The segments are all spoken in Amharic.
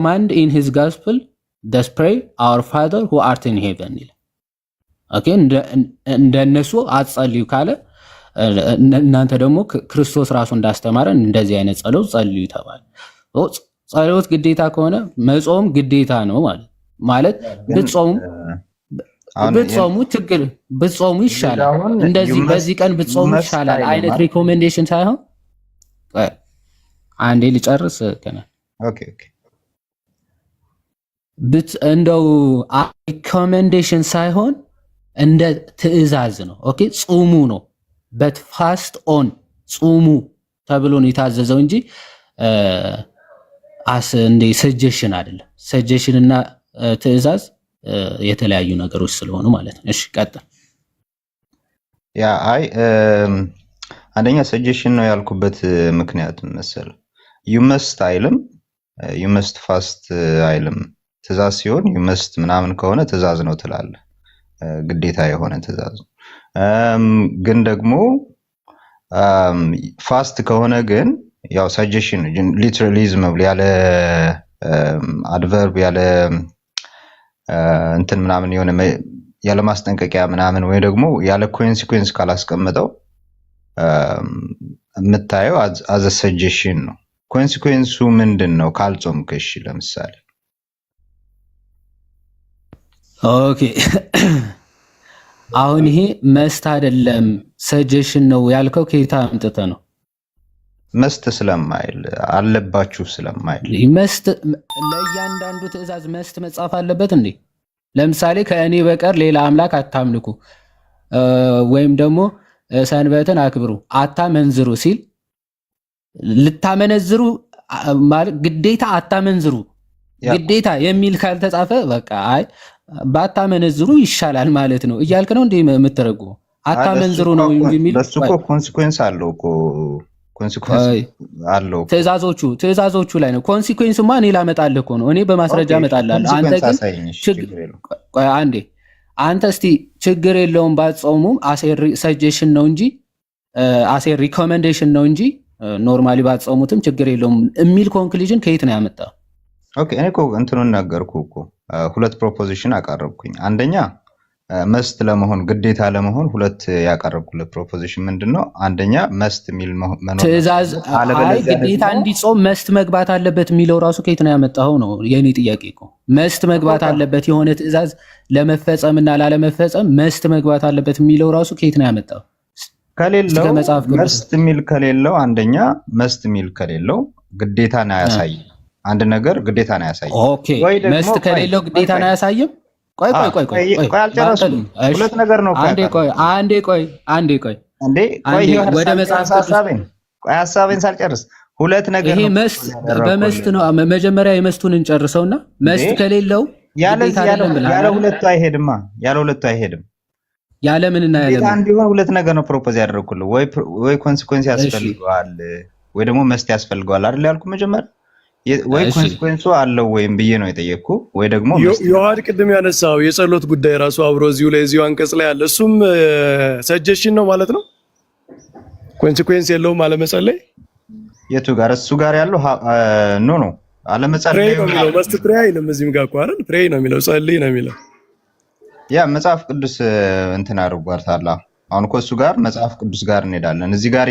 command in his gospel, thus pray, our Father who art in heaven. ኦኬ እንደነሱ አትጸልዩ ካለ እናንተ ደግሞ ክርስቶስ ራሱ እንዳስተማረን እንደዚህ አይነት ጸሎት ጸልዩ ተባለ። ጸሎት ግዴታ ከሆነ መጾም ግዴታ ነው ማለት ብትጾሙ ችግር ብትጾሙ ይሻላል። እንደዚህ በዚህ ቀን ብትጾሙ ይሻላል አይነት ሪኮሜንዴሽን ሳይሆን አንዴ ልጨርስ ከነ ኦኬ እንደው ሪኮሜንዴሽን ሳይሆን እንደ ትእዛዝ ነው። ኦኬ ጾሙ ነው በት ፋስት ኦን ጾሙ ተብሎ ነው የታዘዘው እንጂ እንደ ሰጀሽን አይደለም። ሰጀሽን እና ትእዛዝ የተለያዩ ነገሮች ስለሆኑ ማለት ነው። እሺ ቀጥል። ያ አንደኛ ሰጀሽን ነው ያልኩበት ምክንያት መሰለ you must አይልም you must fast አይልም። ትእዛዝ ሲሆን you must ምናምን ከሆነ ትእዛዝ ነው ትላለህ፣ ግዴታ የሆነ ትእዛዝ ነው። ግን ደግሞ ፋስት ከሆነ ግን ያው ሰጀሽን ሊትራሊዝም ያለ አድቨርብ ያለ እንትን ምናምን የሆነ ያለ ማስጠንቀቂያ ምናምን ወይ ደግሞ ያለ ኮንሲኩዌንስ ካላስቀመጠው የምታየው አዘ ሰጀሽን ነው። ኮንሲኩዌንሱ ምንድነው ካልጾምክ? እሺ ለምሳሌ ኦኬ አሁን ይሄ መስት አይደለም ሰጀሽን ነው ያልከው ከየት አምጥተህ ነው? መስት ስለማይል አለባችሁ ስለማይል መስት ለእያንዳንዱ ትእዛዝ መስት መጻፍ አለበት እንዴ? ለምሳሌ ከእኔ በቀር ሌላ አምላክ አታምልኩ ወይም ደግሞ ሰንበትን አክብሩ አታመንዝሩ ሲል ልታመነዝሩ ማለት ግዴታ አታመንዝሩ ግዴታ የሚል ካልተጻፈ በቃ አይ ባታመነዝሩ ይሻላል ማለት ነው እያልክ ነው እንዴ የምትረጉመው? አታመንዝሩ ነው እንጂ የሚል በሱ እኮ ኮንሲኩዌንስ አለው እኮ ኮንሲኩዌንስ አለው። ትእዛዞቹ ላይ ነው ኮንሲኩዌንስ ማን ላመጣልህ እኮ ነው። እኔ በማስረጃ እመጣልሃለሁ። አንተ ግን አንተ እስቲ ችግር የለውም ባትጾሙም አሴር ሰጀሽን ነው እንጂ አሴር ሪኮሜንዴሽን ነው እንጂ ኖርማሊ ባትጾሙትም ችግር የለውም የሚል ኮንክሉዥን ከየት ነው ያመጣው? ኦኬ እኔ እኮ እንትኑን ነገርኩ እኮ ሁለት ፕሮፖዚሽን አቀረብኩኝ። አንደኛ መስት ለመሆን ግዴታ ለመሆን ሁለት ያቀረብኩለት ፕሮፖዚሽን ምንድነው? አንደኛ መስት ሚል መኖር ትእዛዝ አይ ግዴታ እንዲጾም መስት መግባት አለበት የሚለው ራሱ ከየት ነው ያመጣው ነው የኔ ጥያቄ እኮ። መስት መግባት አለበት የሆነ ትእዛዝ ለመፈጸምና ላለመፈጸም መስት መግባት አለበት የሚለው ራሱ ከየት ነው ያመጣው? ከሌለው መስት ሚል ከሌለው አንደኛ መስት ሚል ከሌለው ግዴታን አያሳይም። አንድ ነገር ግዴታን አያሳይም። ኦኬ መስት ከሌለው ግዴታን አያሳይም። ቆይ አልጨረስኩም። ሁለት ነገር ነው። አንዴ ቆይ ወደ መጽሐፍ ሐሳቤን ሳልጨርስ ሁለት ነገር ነው። ይሄ መስት በመስት ነው። መጀመሪያ የመስቱን እንጨርሰውና መስት ከሌለው ያለ ሁለቱ አይሄድም። ያለ ምንና ያለ ምን እንዲሆን ሁለት ነገር ነው ፕሮፖዝ ያደረኩልህ። ወይ ኮንሲኩዌንስ ያስፈልገዋል ወይ ደግሞ መስት ያስፈልገዋል አይደል ያልኩ መጀመሪያ። ወይ ኮንሲኩዌንሱ አለው ወይም ብዬ ነው የጠየቅኩ ወይ ደግሞ ዮሐድ ቅድም ያነሳው የጸሎት ጉዳይ ራሱ አብሮ እዚሁ አንቀጽ ላይ አለ። እሱም ሰጀሽን ነው ማለት ነው። ኮንሲኩዌንስ የለውም አለመጸለይ። የቱ ጋር እሱ ጋር ያለው ኖ አለመጸለይ ነው የሚለው። መስት ፕሬይ አይልም እዚህም ጋር እኮ አይደል ፕሬይ ነው የሚለው ጸልይ ነው የሚለው። ያ መጽሐፍ ቅዱስ እንትን አድርጓታል። አሁን እኮ እሱ ጋር መጽሐፍ ቅዱስ ጋር እንሄዳለን። እዚህ ጋር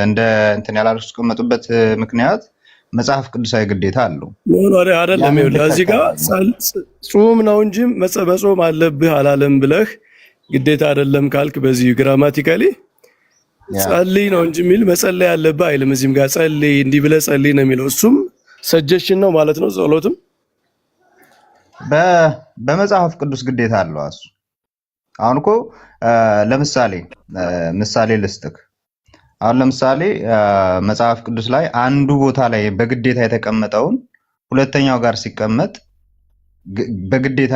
እንደ እንትን ያላስቀመጡበት ምክንያት መጽሐፍ ቅዱሳዊ ግዴታ አለው። አይደለም ይኸውልህ እዚህ ጋር ጾም ነው እንጂ መጾም አለብህ አላለም ብለህ ግዴታ አይደለም ካልክ በዚህ ግራማቲካሊ ጸልይ ነው እንጂ የሚል መጸለይ አለብህ አይልም። እዚህም ጋር ጸልይ እንዲህ ብለህ ጸልይ ነው የሚለው። እሱም ሰጀሽን ነው ማለት ነው። ጸሎትም በመጽሐፍ ቅዱስ ግዴታ አለው እሱ። አሁን እኮ ምሳሌ ልስጥክ። አሁን ለምሳሌ መጽሐፍ ቅዱስ ላይ አንዱ ቦታ ላይ በግዴታ የተቀመጠውን ሁለተኛው ጋር ሲቀመጥ በግዴታ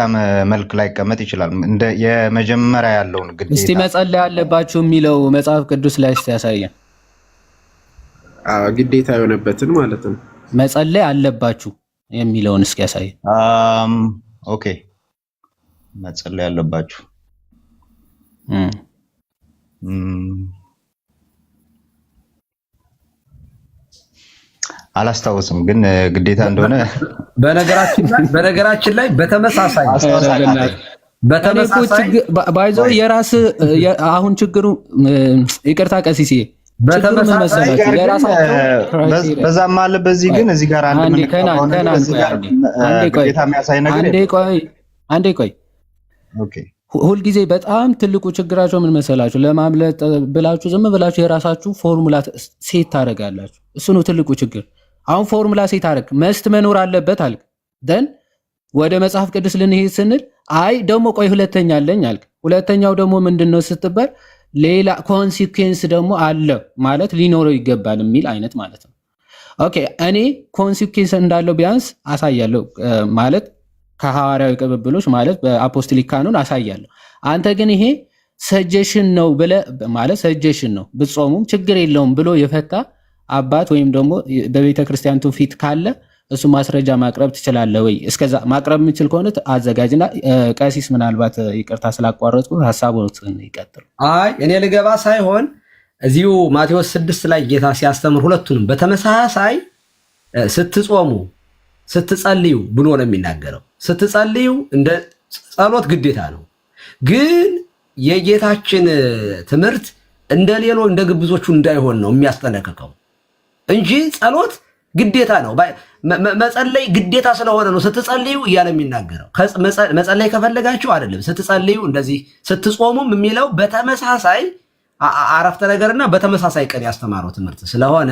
መልክ ላይ ቀመጥ ይችላል። እንደ የመጀመሪያ ያለውን ግዴታ እስቲ መጸለይ አለባችሁ የሚለው መጽሐፍ ቅዱስ ላይ እስቲ ያሳየን። ግዴታ የሆነበትን ማለት ነው። መጸለይ አለባችሁ የሚለውን እስኪ ያሳየን። ኦኬ መጸለይ አለባችሁ አላስታውስም፣ ግን ግዴታ እንደሆነ በነገራችን ላይ በተመሳሳይ ባይዞ የራስ አሁን ችግሩ ይቅርታ ቀሲስ በዛም አለ በዚህ ግን እዚህ ጋር አንዴ ቆይ ሁልጊዜ በጣም ትልቁ ችግራቸው ምን መሰላችሁ? ለማምለጥ ብላችሁ ዝም ብላችሁ የራሳችሁ ፎርሙላ ሴት ታደርጋላችሁ። እሱ ነው ትልቁ ችግር። አሁን ፎርሙላ ሴት አደረግ መስት መኖር አለበት አልክ። ደን ወደ መጽሐፍ ቅዱስ ልንሄድ ስንል አይ ደግሞ ቆይ ሁለተኛ አለኝ አልክ። ሁለተኛው ደግሞ ምንድነው ስትባል ሌላ ኮንሲኩዌንስ ደግሞ አለ ማለት ሊኖረው ይገባል የሚል አይነት ማለት ነው። ኦኬ እኔ ኮንሲኩዌንስ እንዳለው ቢያንስ አሳያለሁ ማለት ከሐዋርያዊ ቅብብሎች ማለት በአፖስቶሊክ ካኖን አሳያለሁ። አንተ ግን ይሄ ሰጀሽን ነው ብለህ ማለት ሰጀሽን ነው ብትጾሙም ችግር የለውም ብሎ የፈታ አባት ወይም ደግሞ በቤተ ክርስቲያንቱ ፊት ካለ እሱ ማስረጃ ማቅረብ ትችላለህ ወይ? እስከዛ ማቅረብ የምችል ከሆነ አዘጋጅና ቀሲስ ምናልባት ይቅርታ ስላቋረጥኩ ሐሳቡን ይቀጥል። አይ እኔ ልገባ ሳይሆን እዚሁ ማቴዎስ 6 ላይ ጌታ ሲያስተምር ሁለቱንም በተመሳሳይ ስትጾሙ ስትጸልዩ ብሎ ነው የሚናገረው። ስትጸልዩ እንደ ጸሎት ግዴታ ነው፣ ግን የጌታችን ትምህርት እንደሌሎ እንደ ግብዞቹ እንዳይሆን ነው የሚያስጠነቅቀው እንጂ ጸሎት ግዴታ ነው። መጸለይ ግዴታ ስለሆነ ነው ስትጸልዩ እያለ የሚናገረው። መጸለይ ከፈለጋችሁ አይደለም ስትጸልዩ እንደዚህ ስትጾሙም የሚለው በተመሳሳይ አረፍተ ነገርና በተመሳሳይ ቀን ያስተማረው ትምህርት ስለሆነ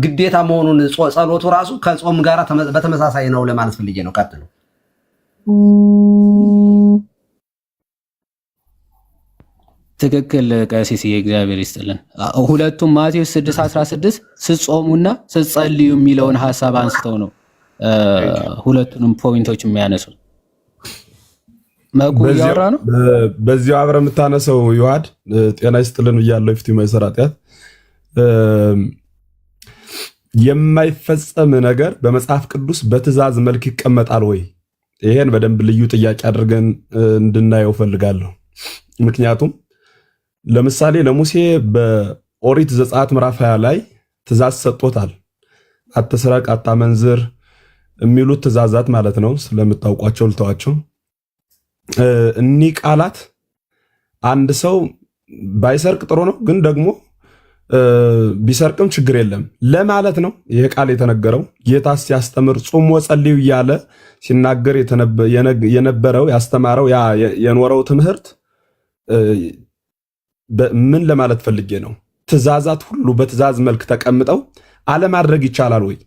ግዴታ መሆኑን ጸሎቱ ራሱ ከጾም ጋር በተመሳሳይ ነው ለማለት ፈልጌ ነው። ቀጥሉ። ትክክል ቀሲስ የእግዚአብሔር ይስጥልን። ሁለቱም ማቴዎስ 6:16 ስትጾሙና ስትጸልዩ የሚለውን ሐሳብ አንስተው ነው ሁለቱንም ፖይንቶች የሚያነሱ። መቁ ያወራ ነው በዚያው አብረ የምታነሰው ይዋድ ጤና ይስጥልን ብያለሁ። ፊቱ ማይሰራጥያት የማይፈጸም ነገር በመጽሐፍ ቅዱስ በትእዛዝ መልክ ይቀመጣል ወይ? ይሄን በደንብ ልዩ ጥያቄ አድርገን እንድናየው ፈልጋለሁ። ምክንያቱም ለምሳሌ ለሙሴ በኦሪት ዘጸአት ምዕራፍ 20 ላይ ትእዛዝ ሰጥቶታል። አትስረቅ፣ አታመንዝር የሚሉት ትእዛዛት ማለት ነው። ስለምታውቋቸው ልተዋቸው። እኒህ ቃላት አንድ ሰው ባይሰርቅ ጥሩ ነው፣ ግን ደግሞ ቢሰርቅም ችግር የለም ለማለት ነው ይሄ ቃል የተነገረው። ጌታ ሲያስተምር ጾሙ ወጸልዩ እያለ ሲናገር የነበረው ያስተማረው ያ የኖረው ትምህርት ምን ለማለት ፈልጌ ነው? ትእዛዛት ሁሉ በትእዛዝ መልክ ተቀምጠው አለማድረግ ይቻላል ወይ?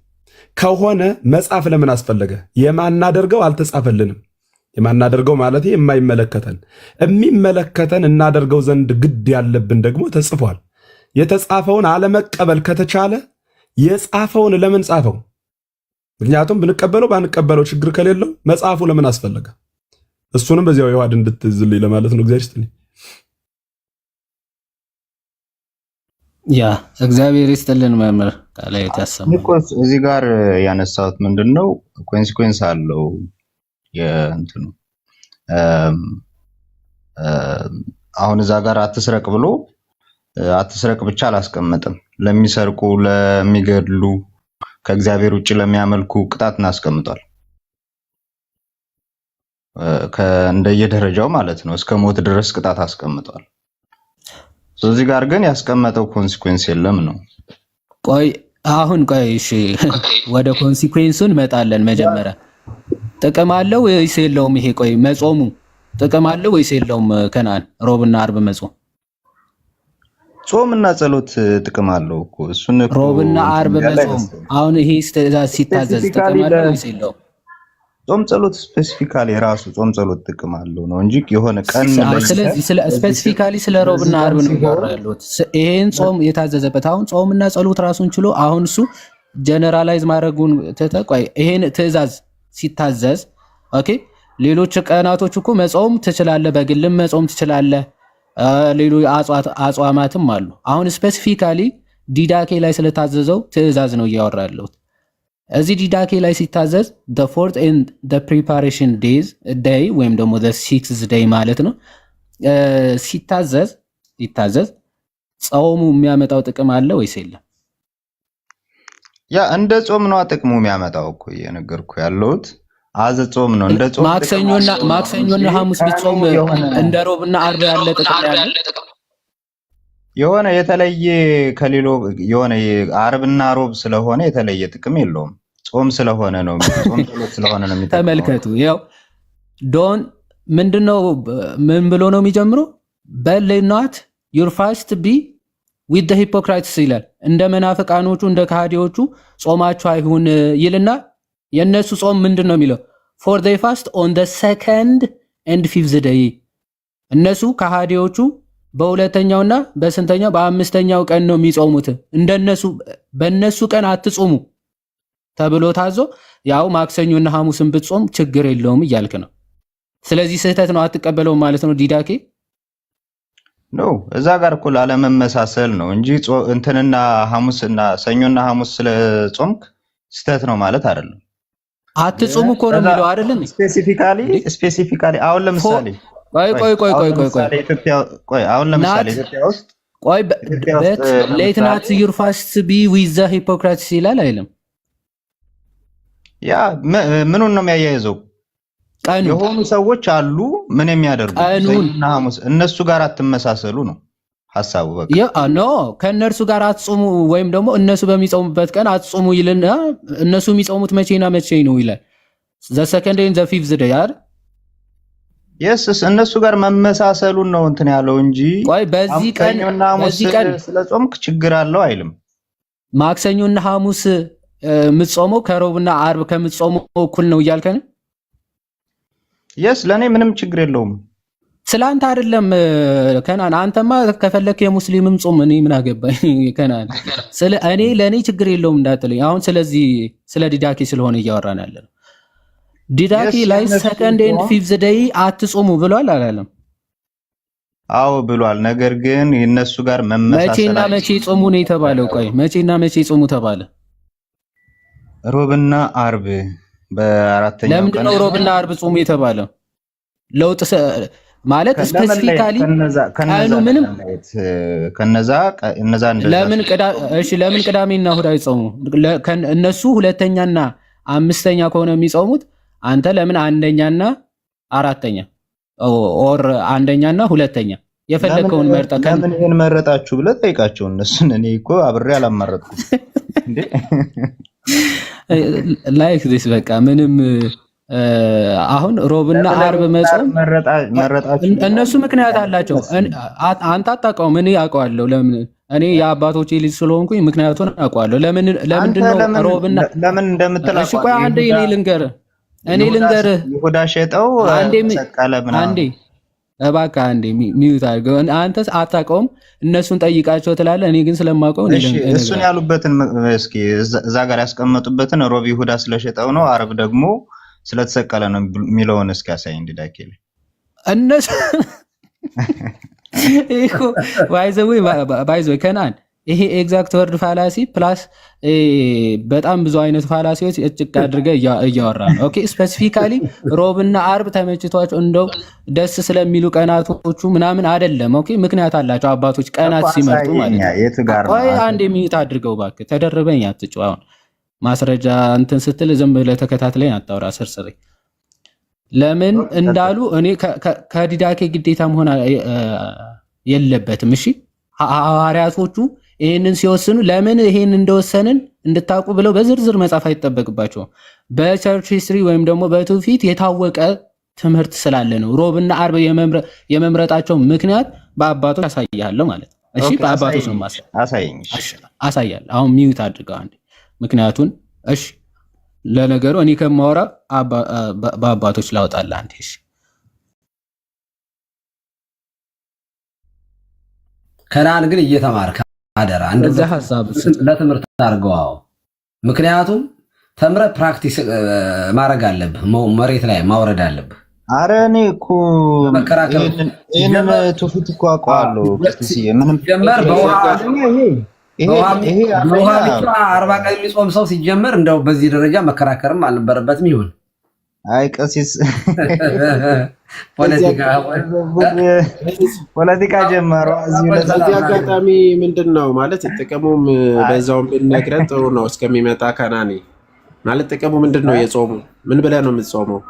ከሆነ መጻፍ ለምን አስፈለገ? የማናደርገው አልተጻፈልንም። የማናደርገው ማለት የማይመለከተን የሚመለከተን እናደርገው ዘንድ ግድ ያለብን ደግሞ ተጽፏል። የተጻፈውን አለመቀበል ከተቻለ የጻፈውን ለምን ጻፈው? ምክንያቱም ብንቀበለው ባንቀበለው ችግር ከሌለው መጽሐፉ ለምን አስፈለገ? እሱንም በዚያው ይዋድ እንድትዝልኝ ለማለት ነው። እግዚአብሔር ይስጥልኝ። ያ እግዚአብሔር ይስጥልን መምህር ቃል የተሰማ እዚህ ጋር ያነሳሁት ምንድነው ኮንሲኩዌንስ አለው የእንትኑ አሁን እዛ ጋር አትስረቅ ብሎ አትስረቅ ብቻ አላስቀመጥም። ለሚሰርቁ፣ ለሚገድሉ፣ ከእግዚአብሔር ውጭ ለሚያመልኩ ቅጣት እናስቀምጧል። እንደየደረጃው ማለት ነው። እስከ ሞት ድረስ ቅጣት አስቀምጧል። እዚህ ጋር ግን ያስቀመጠው ኮንሲኩዌንስ የለም ነው። ቆይ እሺ ወደ ኮንሲኩዌንሱን መጣለን። መጀመሪያ ጥቅም አለው ወይስ የለውም? ይሄ ቆይ መጾሙ ጥቅም አለው ወይስ የለውም? ከነአን ሮብና አርብ መጾም ጾምና ጸሎት ጥቅም አለው እኮ እሱን እኮ ሮብና አርብ መጾም አሁን ይሄ ሲታዘዝ ጥቅም አለው ወይስ የለውም? ጾም ጸሎት ስፔሲፊካሊ ራሱ ጾም ጸሎት ጥቅም አለው ነው እንጂ የሆነ ቀን ስለዚህ ስፔሲፊካሊ ስለ ሮብና አርብ ነው ያወራሉት። ይሄን ጾም የታዘዘበት አሁን ጾምና ጸሎት ራሱን ችሎ አሁን እሱ ጀነራላይዝ ማድረጉን ተተቋይ ይሄን ትእዛዝ ሲታዘዝ ኦኬ ሌሎች ቀናቶች እኮ መጾም ትችላለህ፣ በግልም መጾም ትችላለህ፣ ሌሎች አጽዋማትም አሉ። አሁን ስፔሲፊካሊ ዲዳኬ ላይ ስለታዘዘው ትእዛዝ ነው እያወራለሁት። እዚህ ዲዳኬ ላይ ሲታዘዝ the fourth and the preparation days day ወይም ደግሞ the sixth day ማለት ነው። ሲታዘዝ ጾሙ የሚያመጣው ጥቅም አለ ወይስ የለም? ያ እንደ ጾም ነው ጥቅሙ የሚያመጣው እኮ እየነገርኩ ያለሁት አዘ ጾም ነው። እንደ ጾም ማክሰኞና ሐሙስ ብትጾም እንደ ሮብና ዓርብ ያለ ጥቅም ያለ የሆነ የተለየ ከሌሎ የሆነ ዓርብና ሮብ ስለሆነ የተለየ ጥቅም የለውም። ጾም ስለሆነ ነው። ጾም ስለሆነ ነው የሚጠቅመው። ተመልከቱ። ያው ዶን ምንድነው ምን ብሎ ነው የሚጀምረው? but not your fast be with the hypocrites ይላል። እንደ መናፍቃኖቹ እንደ ከሃዲዎቹ ጾማችሁ አይሁን ይልና የነሱ ጾም ምንድነው የሚለው? for they fast on the second and fifth day እነሱ ከሃዲዎቹ በሁለተኛውና በስንተኛው በአምስተኛው ቀን ነው የሚጾሙት። እንደነሱ በነሱ ቀን አትጾሙ ተብሎ ታዞ ያው ማክሰኞና ሐሙስን ብትጾም ችግር የለውም እያልክ ነው። ስለዚህ ስህተት ነው አትቀበለውም ማለት ነው ዲዳኬ? ነው እዛ ጋር እኮ ላለመመሳሰል ነው እንጂ እንትንና ሐሙስና ሰኞና ሐሙስ ስለጾምክ ስህተት ነው ማለት አይደለም። አትጾሙ እኮ ነው የሚለው አይደለም? ስፔሲፊካሊ አሁን ለምሳሌ ቆይ አሁን ለምሳሌ ኢትዮጵያ ውስጥ let not your fast be with the hypocrites ይላል አይልም? ያ ምኑን ነው የሚያያይዘው? የሆኑ ሰዎች አሉ ምን የሚያደርጉ ሰኞና ሐሙስ እነሱ ጋር አትመሳሰሉ ነው ሐሳቡ። በቃ ያ ኖ ከነርሱ ጋር አትጾሙ ወይም ደግሞ እነሱ በሚጾሙበት ቀን አትጾሙ ይልና እነሱ የሚጾሙት መቼና መቼ ነው ይላል? the second and the fifth day አይደል? የስስ እነሱ ጋር መመሳሰሉን ነው እንትን ያለው እንጂ ቆይ በዚህ ቀን ስለጾምክ ችግር አለው አይልም። ማክሰኞና ሐሙስ ምጾመው ከሮብና ዓርብ ከምጾመው እኩል ነው እያልከን? የስ ለኔ ምንም ችግር የለውም። ስላንተ አይደለም ከናን አንተማ ከፈለክ የሙስሊምም ጾም እኔ ምን አገባኝ ከናን ስለ እኔ ለኔ ችግር የለውም እንዳትለኝ። አሁን ስለዚህ ስለ ዲዳኬ ስለሆነ እያወራን ያለነው ዲዳኬ ላይ ሰከንድ ኤንድ ፊፍዝ ዴይ አትጾሙ ብሏል አላለም? አዎ ብሏል። ነገር ግን የነሱ ጋር መመሳሰል መቼና መቼ ጾሙ ነው የተባለው? ቆይ መቼና መቼ ጾሙ ተባለ? ሮብና ዓርብ በአራተኛው ቀን። ለምንድን ነው ሮብና ዓርብ ጾሙ የተባለው? ለውጥ ማለት ስፔሲፊካሊ ቀኑ ምንም ከነዛ ለምን ቅዳሜና እሑድ አይጾሙ? እነሱ ሁለተኛና አምስተኛ ከሆነ የሚጾሙት አንተ ለምን አንደኛና አራተኛ ኦር አንደኛና ሁለተኛ የፈለከውን መርጠህ ለምን ይሄን መረጣችሁ ብለህ ጠይቃቸው እነሱን። እኔ እኮ አብሬ አላመረጥኩም እንዴ ላይክ ዲስ በቃ ምንም አሁን ሮብና ዓርብ መጾም መረጣችሁ እነሱ ምክንያት አላቸው። አንተ አታውቀውም፣ እኔ አውቀዋለሁ። ለምን እኔ የአባቶቼ ልጅ ስለሆንኩኝ ምክንያቱን አውቀዋለሁ። ለምንድን ነው ሮብና ለምን እንደምትላቀው? እሺ ቆይ አንዴ እኔ ልንገርህ ይሁዳ ሸጠው ሰቀለ ምናምን። አንዴ እባክህ አንዴ ሚዩት አድርገው። አንተ አታውቀውም፣ እነሱን ጠይቃቸው ትላለህ። እኔ ግን ስለማውቀው እሱን ያሉበትን እስኪ እዛ ጋር ያስቀመጡበትን ሮብ ይሁዳ ስለሸጠው ነው፣ ዓርብ ደግሞ ስለተሰቀለ ነው የሚለውን እስኪ ያሳይ እንዲዳከለ እነሱ እኮ ባይዘው ከናን ይሄ ኤግዛክት ወርድ ፋላሲ ፕላስ በጣም ብዙ አይነት ፋላሲዎች እጭቅ አድርገህ እያወራ ነው። ኦኬ ስፔሲፊካሊ ሮብና ዓርብ ተመችቷቸው እንደው ደስ ስለሚሉ ቀናቶቹ ምናምን አይደለም። ኦኬ ምክንያት አላቸው አባቶች ቀናት ሲመርጡ ማለት ነው። ቆይ አንድ የሚዩት አድርገው እባክህ፣ ተደርበኝ አትጩህ። አሁን ማስረጃ እንትን ስትል ዝም ብለህ ተከታትለኝ አታውራ ስርስሬ። ለምን እንዳሉ እኔ ከዲዳኬ ግዴታ መሆን የለበትም። እሺ ሐዋርያቶቹ ይሄንን ሲወስኑ ለምን ይሄን እንደወሰንን እንድታውቁ ብለው በዝርዝር መጻፍ አይጠበቅባቸውም። በቸርች ሂስትሪ ወይም ደግሞ በትውፊት የታወቀ ትምህርት ስላለ ነው። ሮብና ዓርብ የመምረጣቸው ምክንያት በአባቶች አሳያለሁ ማለት ነው። እሺ በአባቶች ነው አሳያለሁ። አሁን ሚዩት አድርገው አንዴ ምክንያቱን። እሺ ለነገሩ እኔ ከማወራ በአባቶች ላውጣልህ አንዴ። እሺ ከናን ግን እየተማርክ አደራ እንደዛ ሐሳብ ለትምህርት አድርገው። ምክንያቱም ተምረህ ፕራክቲስ ማድረግ አለብህ፣ መሬት ላይ ማውረድ አለብህ። አረ እኔ እኮ ይሄንን ትውፊት እኮ አውቀዋለሁ። ምንም ጀመር በውሃ ብቻ 40 ቀን የሚጾም ሰው ሲጀመር እንደው በዚህ ደረጃ መከራከርም አልነበረበትም። ይሁን አይ ቀሲስ ፖለቲካ ጀመሩ። በዚህ አጋጣሚ ምንድነው ማለት ጥቅሙም በዛውም ብንነግረን ጥሩ ነው። እስከሚመጣ ከናኒ ማለት ጥቅሙ ምንድነው? የጾሙ ምን ብለህ ነው የምትጾመው?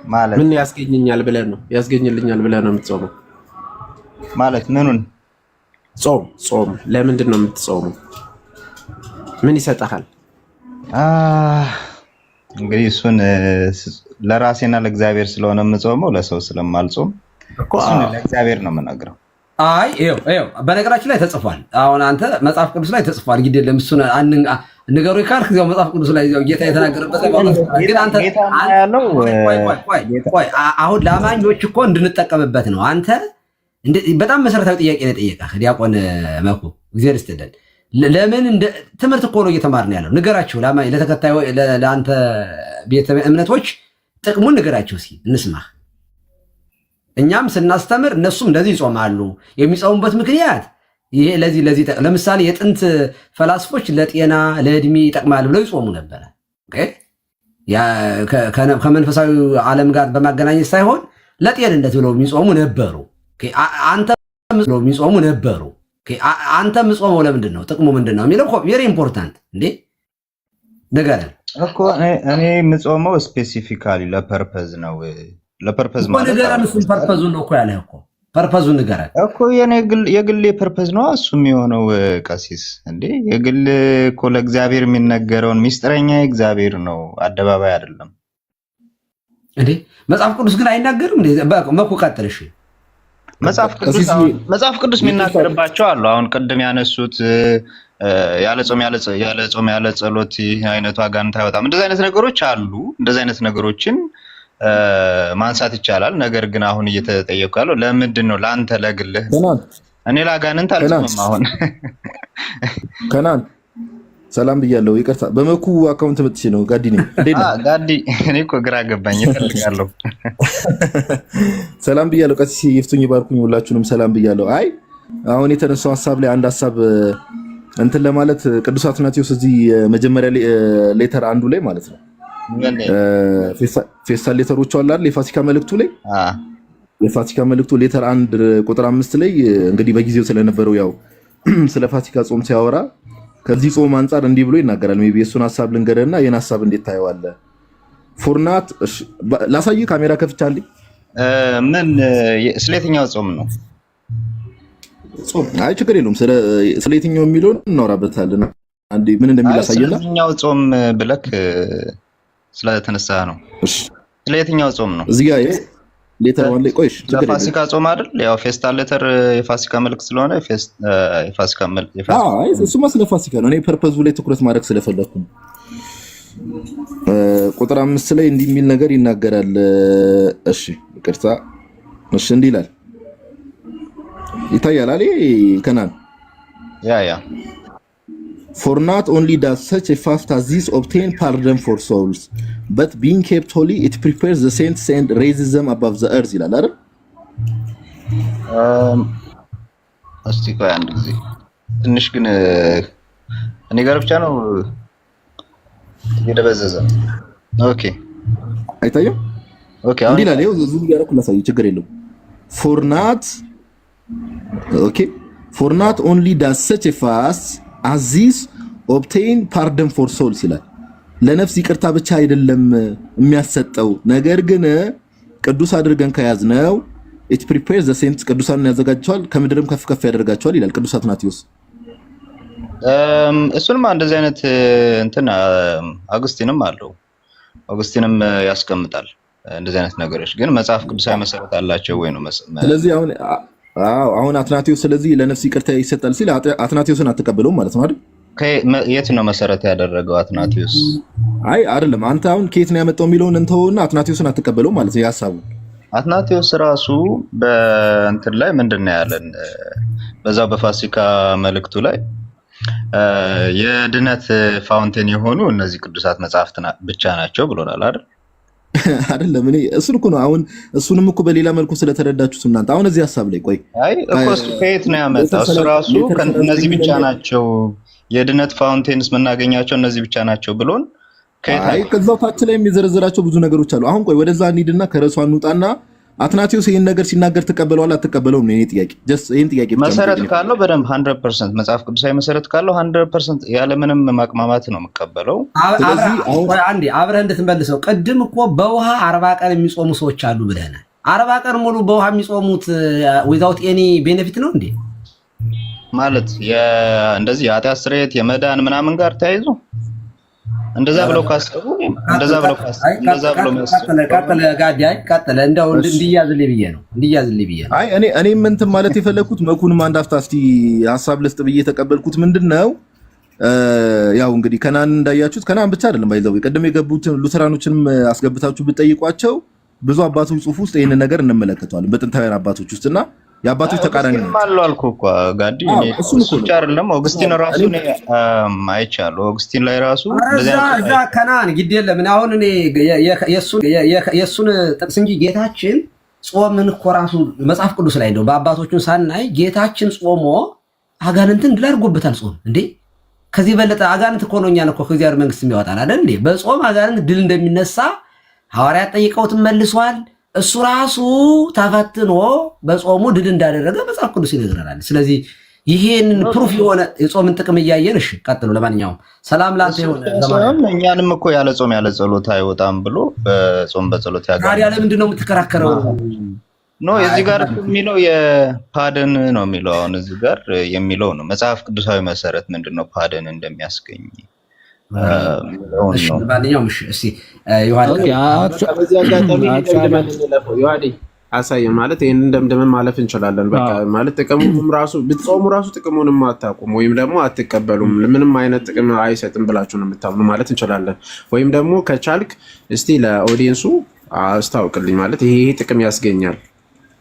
ማለት ምን ያስገኝልኛል ብለህ ነው የምትጾመው? ማለት ምኑን ጾም ለምንድን ነው የምትጾመው? ምን ይሰጣል? እንግዲህ እሱን ለራሴና ለእግዚአብሔር ስለሆነ የምጾመው ለሰው ስለማልጾም እሱን ለእግዚአብሔር ነው የምነግረው። አይ ይኸው በነገራችን ላይ ተጽፏል። አሁን አንተ መጽሐፍ ቅዱስ ላይ ተጽፏል። እንግዲህ ለምሱን ንገሩ ካልክ እዚያው መጽሐፍ ቅዱስ ላይ እዚያው ጌታ የተናገረበት ላይ ማለት ነው። ግን አንተ ያለው አሁን ለአማኞች እኮ እንድንጠቀምበት ነው። አንተ በጣም መሰረታዊ ጥያቄ ነው የጠየቀህ ዲያቆን መኩ እግዚአብሔር ይስጥልን። ለምን ትምህርት እኮ ነው እየተማርን ያለው። ንገራቸው ለተከታዩ ለአንተ ቤተ እምነቶች ጥቅሙን ንገራቸው እስኪ እንስማህ። እኛም ስናስተምር እነሱም እንደዚህ ይጾማሉ። የሚጾሙበት ምክንያት ይሄ ለዚህ ለምሳሌ የጥንት ፈላስፎች ለጤና ለእድሜ ይጠቅማል ብለው ይጾሙ ነበረ። ከመንፈሳዊ ዓለም ጋር በማገናኘት ሳይሆን ለጤንነት ብለው የሚጾሙ ነበሩ። አንተ ምጾመው ለምንድን ነው? ጥቅሙ ምንድን ነው የሚለው ቬሪ ኢምፖርታንት እንዴ ንገረን እኮ። እኔ ምጾመው ስፔሲፊካሊ ለፐርፐዝ ነው። ለፐርፐዝ ማለት ንገረን። እሱን ፐርፐዙን ነው እኮ ያለህ እኮ ፐርፐዙን ንገረን እኮ። የግል ፐርፐዝ ነው እሱ የሚሆነው ቀሲስ እንዴ። የግል እኮ ለእግዚአብሔር የሚነገረውን ሚስጥረኛ እግዚአብሔር ነው፣ አደባባይ አይደለም እንዴ። መጽሐፍ ቅዱስ ግን አይናገርም እንዴ? መኩ ቀጥልሽ። መጽሐፍ ቅዱስ የሚናገርባቸው አሉ። አሁን ቅድም ያነሱት ያለ ጾም ያለ ጸሎት አይነቱ አጋንንት አይወጣም። እንደዚህ አይነት ነገሮች አሉ። እንደዚህ አይነት ነገሮችን ማንሳት ይቻላል። ነገር ግን አሁን እየተጠየቁ ያለው ለምንድን ነው? ለአንተ ለግልህ። እኔ ለአጋንንት አልጾምም። አሁን ከናን ሰላም ብያለሁ። ይቅርታ በመኩ አካውንት መጥቼ ነው። ጋዲ ነኝ። ጋዲ እኔ እኮ ግራ ገባኝ። እፈልጋለሁ። ሰላም ብያለሁ። ቀሲስ ይፍቱኝ ባርኩኝ። ሁላችሁንም ሰላም ብያለሁ። አይ አሁን የተነሳው ሐሳብ ላይ አንድ ሐሳብ እንትን ለማለት ቅዱስ አትናቴዎስ እዚህ መጀመሪያ ሌተር አንዱ ላይ ማለት ነው ፌስታል ሌተሮቹ አለ አይደል? የፋሲካ መልእክቱ ላይ የፋሲካ መልእክቱ ሌተር 1 ቁጥር 5 ላይ እንግዲህ በጊዜው ስለነበረው ያው ስለ ፋሲካ ጾም ሲያወራ ከዚህ ጾም አንፃር እንዲህ ብሎ ይናገራል። ሜቢ እሱን ሐሳብ ልንገርህና ይሄን ሐሳብ እንዴት ታየዋለህ? ፎርናት ላሳይ ካሜራ ከፍቻለሁ። ምን ስለየትኛው ጾም ነው? ጾም አይ ችግር የለውም። ስለ የትኛው የሚለውን እናወራበታለን። አንዴ ምን እንደሚል አሳየና ስለየትኛው ጾም ብለክ ስለተነሳ ነው። እሺ ስለየትኛው ጾም ነው? እዚህ ጋር ሌተር ዋን ላይ ቆይሽ ችግር የለውም። የፋሲካ ጾም አይደል? ያው ፌስታል ሌተር የፋሲካ መልክ ስለሆነ የፋሲካ መልክ አይ እሱማ ስለ ፋሲካ ነው። እኔ ፐርፐዙ ላይ ትኩረት ማድረግ ስለፈለኩ ነው። ቁጥር 5 ላይ እንዲህ የሚል ነገር ይናገራል። እሺ ይቅርታ። እሺ እንዲህ ይላል ይታያል አይደል? ከናን ያ For not only does such a fast as this obtain pardon for souls, but being kept holy, it prepares the saints and raises them above the earth. ይላል አይደል? እስቲ ቆይ አንድ ጊዜ ትንሽ ግን እኔ ጋር ብቻ ነው እየደበዘዘ። ኦኬ አይታየም? ኦኬ አሁን ይላል ይኸው ዙም ያደረኩ ላሳይ ችግር የለውም። For not only does such a fast as this obtain pardon for souls ይላል። ለነፍስ ይቅርታ ብቻ አይደለም የሚያሰጠው፣ ነገር ግን ቅዱስ አድርገን ከያዝነው it prepares the saints ቅዱሳንን ያዘጋጃቸዋል ከምድርም ከፍ ከፍ ያደርጋቸዋል ይላል ቅዱስ አትናቴዎስ። እሱንም እንደዚህ አይነት እንትን አውግስቲንም አለው። አውግስቲንም ያስቀምጣል እንደዚህ አይነት ነገሮች። ግን መጽሐፍ ቅዱሳዊ መሰረት አላቸው ወይ ነው? ስለዚህ አሁን አትናቴዎስ ስለዚህ ለነፍስ ይቅርታ ይሰጣል ሲል አትናቴዎስን አትቀበለውም ማለት ነው አይደል? የት ነው መሰረት ያደረገው አትናቴዎስ? አይ አይደለም፣ አንተ አሁን ከየት ነው ያመጣው የሚለውን እንተውና አትናቴዎስን አትቀበለውም ማለት ነው ያሳቡ። አትናቴዎስ ራሱ በእንትን ላይ ምንድነው ያለን? በዛው በፋሲካ መልእክቱ ላይ የድነት ፋውንቴን የሆኑ እነዚህ ቅዱሳት መጻሕፍት ብቻ ናቸው ብሎናል አይደል? አይደለም እኔ እሱን እኮ ነው አሁን እሱንም እኮ በሌላ መልኩ ስለተረዳችሁት እናንተ አሁን እዚህ ሐሳብ ላይ ቆይ አይ እኮ እሱ ከየት ነው ያመጣው? እሱ ራሱ እነዚህ ብቻ ናቸው የድነት ፋውንቴንስ የምናገኛቸው እነዚህ ብቻ ናቸው ብሎን አይ ከዛው ታች ላይ የሚዘረዝራቸው ብዙ ነገሮች አሉ። አሁን ቆይ ወደዛ እንሂድና ከረሷ እንውጣና አትናቴዎስ ይሄን ነገር ሲናገር ተቀበለዋል አትቀበለውም ነው የኔ ጥያቄ። ጀስት ይሄን ጥያቄ ብቻ መሰረት ካለው በደንብ 100% መጽሐፍ ቅዱሳዊ መሰረት ካለው 100% ያለ ምንም ማቅማማት ነው የምቀበለው። ስለዚህ አንዴ አብረህ እንድትመልሰው ቅድም እኮ በውሃ 40 ቀን የሚጾሙ ሰዎች አሉ ብለናል። 40 ቀን ሙሉ በውሃ የሚጾሙት ዊዛውት ኤኒ ቤኔፊት ነው እንዴ? ማለት እንደዚህ የኃጢአት ስርየት የመዳን ምናምን ጋር ተያይዞ እንደዛ ብለው ካስቀቡ እንደዛ ብለው ቀጥለ ጋዲያይ ቀጥለ እንደው እንዲያዝልኝ ብዬ ነው። አይ እኔም እንትን ማለት የፈለኩት መኩንም አንድ አፍታ እስቲ ሐሳብ ልስጥ ብዬ የተቀበልኩት ምንድነው ያው እንግዲህ ከናን እንዳያችሁት ከናን ብቻ አይደለም ባይዘው ቀደም የገቡት ሉተራኖችንም አስገብታችሁ ብትጠይቋቸው ብዙ አባቶች ጽሑፍ ውስጥ ይሄን ነገር እንመለከተዋለን በጥንታውያን አባቶች ውስጥና የአባቶች ተቃራኒ ነው ማለት አልኩ እኮ ጋዲ እሱ ብቻ አይደለም ኦግስቲን ራሱ ነው አይቻለሁ ኦግስቲን ላይ ራሱ እዛ ከናን ግድ የለም አሁን እኔ የሱን ጥቅስ እንጂ ጌታችን ጾምን እኮ ራሱ መጽሐፍ ቅዱስ ላይ ነው በአባቶቹን ሳናይ ጌታችን ጾሞ አጋንንትን ድል አድርጎበታል ጾም እንዴ ከዚህ በለጠ አጋንንት እኮ ነው እኛን እኮ ከእግዚአብሔር መንግስት የሚያወጣል አይደል እንዴ በጾም አጋንንት ድል እንደሚነሳ ሐዋርያት ጠይቀውት መልሷል እሱ ራሱ ተፈትኖ በጾሙ ድል እንዳደረገ መጽሐፍ ቅዱስ ይነግረናል። ስለዚህ ይሄን ፕሩፍ የሆነ የጾምን ጥቅም እያየን እሺ ቀጥሉ። ለማንኛውም ሰላም ላንተ ይሁን። እኛንም እኮ ያለ ጾም ያለ ጸሎት አይወጣም ብሎ በጾም በጸሎት ያጋር ታዲያ ለምንድን ነው የምትከራከረው? ኖ እዚህ ጋር የሚለው የፓደን ነው የሚለው አሁን እዚህ ጋር የሚለው ነው መጽሐፍ ቅዱሳዊ መሰረት ምንድነው ፓደን እንደሚያስገኝ ማንኛውም እሺ ዮሐዴ አሳየን ማለት ይሄን እንደምደም ማለፍ እንችላለን። በቃ ማለት ጥቅሙም ራሱ ብትጾሙ ራሱ ጥቅሙንም አታውቁም ወይም ደግሞ አትቀበሉም ምንም አይነት ጥቅም አይሰጥም ብላችሁ ነው የምታምኑ ማለት እንችላለን። ወይም ደግሞ ከቻልክ እስቲ ለኦዲየንሱ አስታውቅልኝ ማለት ይሄ ጥቅም ያስገኛል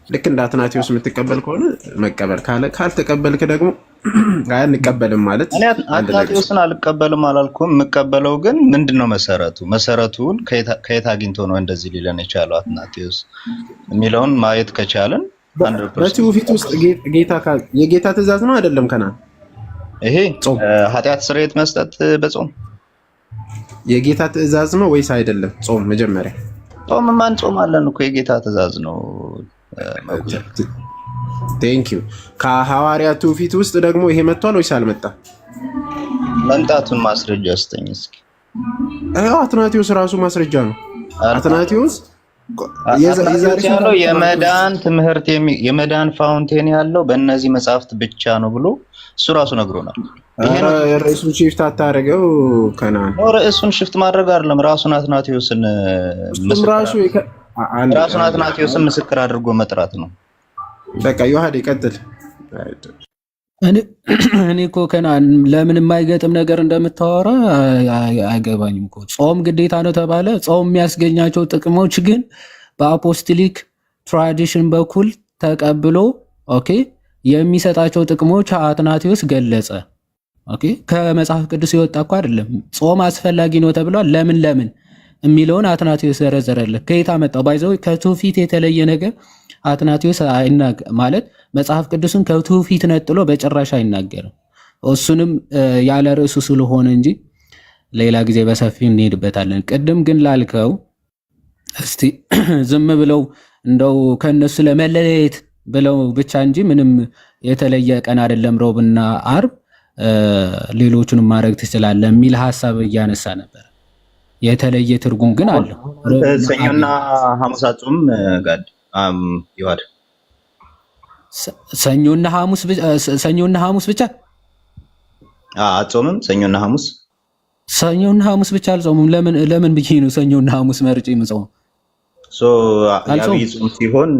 ልክ እንደ አትናቴዎስ የምትቀበል ከሆነ መቀበል ካልተቀበልክ ደግሞ አንቀበልም ማለት አትናቴዎስን አልቀበልም አላልኩም። የምቀበለው ግን ምንድነው መሰረቱን ከየት አግኝቶ ነው እንደዚህ ሊለን የቻለው አትናቴዎስ የሚለውን ማየት ከቻለን በትውፊት ውስጥ የጌታ ትእዛዝ ነው አይደለም? ከናን ይሄ ኃጢአት ስርየት መስጠት በጾም የጌታ ትእዛዝ ነው ወይስ አይደለም? ጾም መጀመሪያ ጾም ማን ጾም አለን እኮ የጌታ ትእዛዝ ነው። ቴንኪዩ ከሐዋርያት ትውፊት ውስጥ ደግሞ ይሄ መጥቷል ወይስ አልመጣም? መምጣቱን ማስረጃ ስጠኝ እስኪ። አትናቴዎስ ራሱ ማስረጃ ነው። አትናቴዎስ ያለው የመዳን ትምህርት የመዳን ፋውንቴን ያለው በእነዚህ መጽሐፍት ብቻ ነው ብሎ እሱ ራሱ ነግሮናል። ርዕሱን ሽፍት አታደርገው ከናን ርዕሱን ሽፍት ማድረግ አይደለም ራሱን አትናቴዎስን ምስክር አድርጎ መጥራት ነው። በቃ ዮሐዴ ቀጥል። እኔ እኮ ከናን ለምን የማይገጥም ነገር እንደምታወራ አይገባኝም እኮ። ጾም ግዴታ ነው ተባለ። ጾም የሚያስገኛቸው ጥቅሞች ግን በአፖስቶሊክ ትራዲሽን በኩል ተቀብሎ ኦኬ የሚሰጣቸው ጥቅሞች አትናቴዎስ ገለጸ። ኦኬ ከመጽሐፍ ቅዱስ የወጣ እኮ አይደለም። ጾም አስፈላጊ ነው ተብሏል። ለምን የሚለውን አትናቴዎስ ዘረዘረለት። ከየት አመጣው? ባይዘው ከትውፊት የተለየ ነገር አትናቴዎስ ማለት መጽሐፍ ቅዱስን ከትውፊት ነጥሎ በጭራሽ አይናገርም። እሱንም ያለ ርዕሱ ስለሆነ እንጂ ሌላ ጊዜ በሰፊው እንሄድበታለን። ቅድም ግን ላልከው እስቲ ዝም ብለው እንደው ከነሱ ለመለየት ብለው ብቻ እንጂ ምንም የተለየ ቀን አይደለም ሮብና አርብ ሌሎቹንም ማድረግ ትችላለህ የሚል ሐሳብ እያነሳ ነበር። የተለየ ትርጉም ግን አለው። ሰኞና ሐሙስ አጾም ጋድ ይዋድ ሰኞና ሐሙስ ብቻ አጾምም ሰኞና ሐሙስ ብቻ አልጾምም። ለምን ብዬ ነው ሰኞና ሐሙስ መርጬ የምጾመው? ያብይ ጾም ሲሆን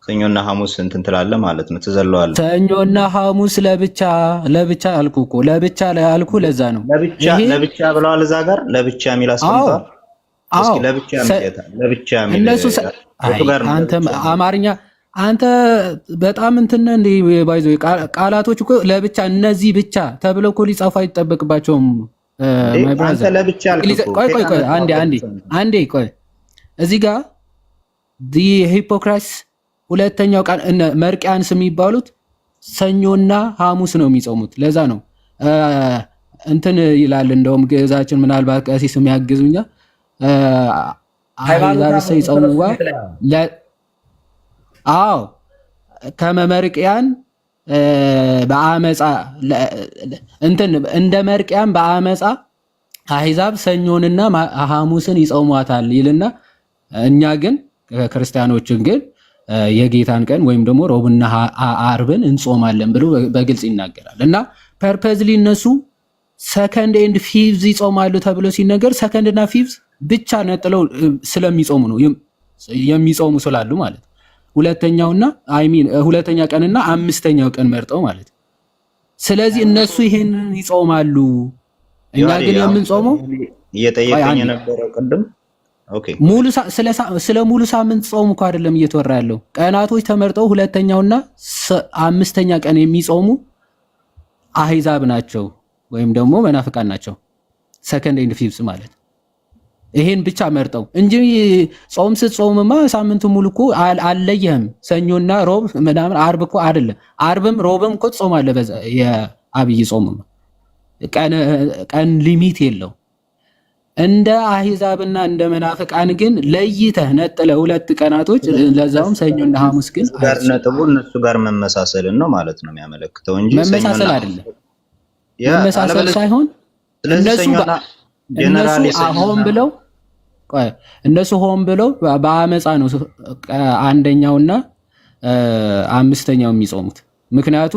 ሰኞና ሐሙስ እንትን ትላለህ ማለት ነው፣ ትዘለዋለህ። ሰኞና ሐሙስ ለብቻ አልኩ እኮ ለብቻ አልኩ። ለዛ ነው ለብቻ ብለዋል። እዛ ጋር ለብቻ የሚል አስቀምጧል። እስኪ ለብቻ የሚል እነሱ አንተ አማርኛ አንተ በጣም እንትን እንደ ባይዞ ቃላቶች እኮ ለብቻ እነዚህ ብቻ ተብለው እኮ ሊጻፉ አይጠበቅባቸውም። አንተ ለብቻ ቆይ አንዴ ቆይ እዚህ ጋር ሂፖክራሲ ሁለተኛው ቃል መርቂያንስ የሚባሉት ሰኞና ሐሙስ ነው የሚጾሙት። ለዛ ነው እንትን ይላል። እንደውም ግዕዛችን ምናልባት ቀሲስ የሚያግዙኛ አሕዛብ ይጾሙዋ አዎ ከመመርቅያን በአመፃ እንትን እንደ መርቅያን በአመፃ አሕዛብ ሰኞንና ሐሙስን ይጾሟታል ይልና እኛ ግን ክርስቲያኖችን ግን የጌታን ቀን ወይም ደግሞ ሮብና አርብን እንጾማለን ብሎ በግልጽ ይናገራል። እና ፐርፐዝሊ እነሱ ሰከንድ ኤንድ ፊፍዝ ይጾማሉ ተብሎ ሲነገር ሰከንድ እና ፊፍዝ ብቻ ነጥለው ስለሚጾሙ ነው የሚጾሙ ስላሉ ማለት ነው። ሁለተኛ ቀንና አምስተኛው ቀን መርጠው ማለት ነው። ስለዚህ እነሱ ይሄንን ይጾማሉ፣ እኛ ግን የምንጾመው እየጠየቀኝ የነበረው ቅድም ስለ ሙሉ ሳምንት ጾም እኮ አይደለም እየተወራ ያለው። ቀናቶች ተመርጠው ሁለተኛውና አምስተኛ ቀን የሚጾሙ አሕዛብ ናቸው ወይም ደግሞ መናፍቃን ናቸው። ሰከንድ ኤንድ ፊፍዝ ማለት ይሄን ብቻ መርጠው እንጂ ጾም ስትጾምማ ሳምንቱ ሙሉ እኮ አልለየህም። ሰኞና ሮብ ምናምን አርብ እኮ አይደለም። አርብም ሮብም እኮ ትጾማለህ። በዛ የአብይ ጾምማ ቀን ሊሚት የለው። እንደ አሕዛብና እንደ መናፍቃን ግን ለይተህ ነጥለህ ሁለት ቀናቶች ለዛውም ሰኞና ሐሙስ ግን ጋር ነጥቡ እነሱ ጋር መመሳሰልን ነው ማለት ነው የሚያመለክተው እንጂ መመሳሰል አይደለም። መመሳሰል ሳይሆን እነሱ ሆን ብለው በአመፃ ነው አንደኛውና አምስተኛው የሚጾሙት። ምክንያቱ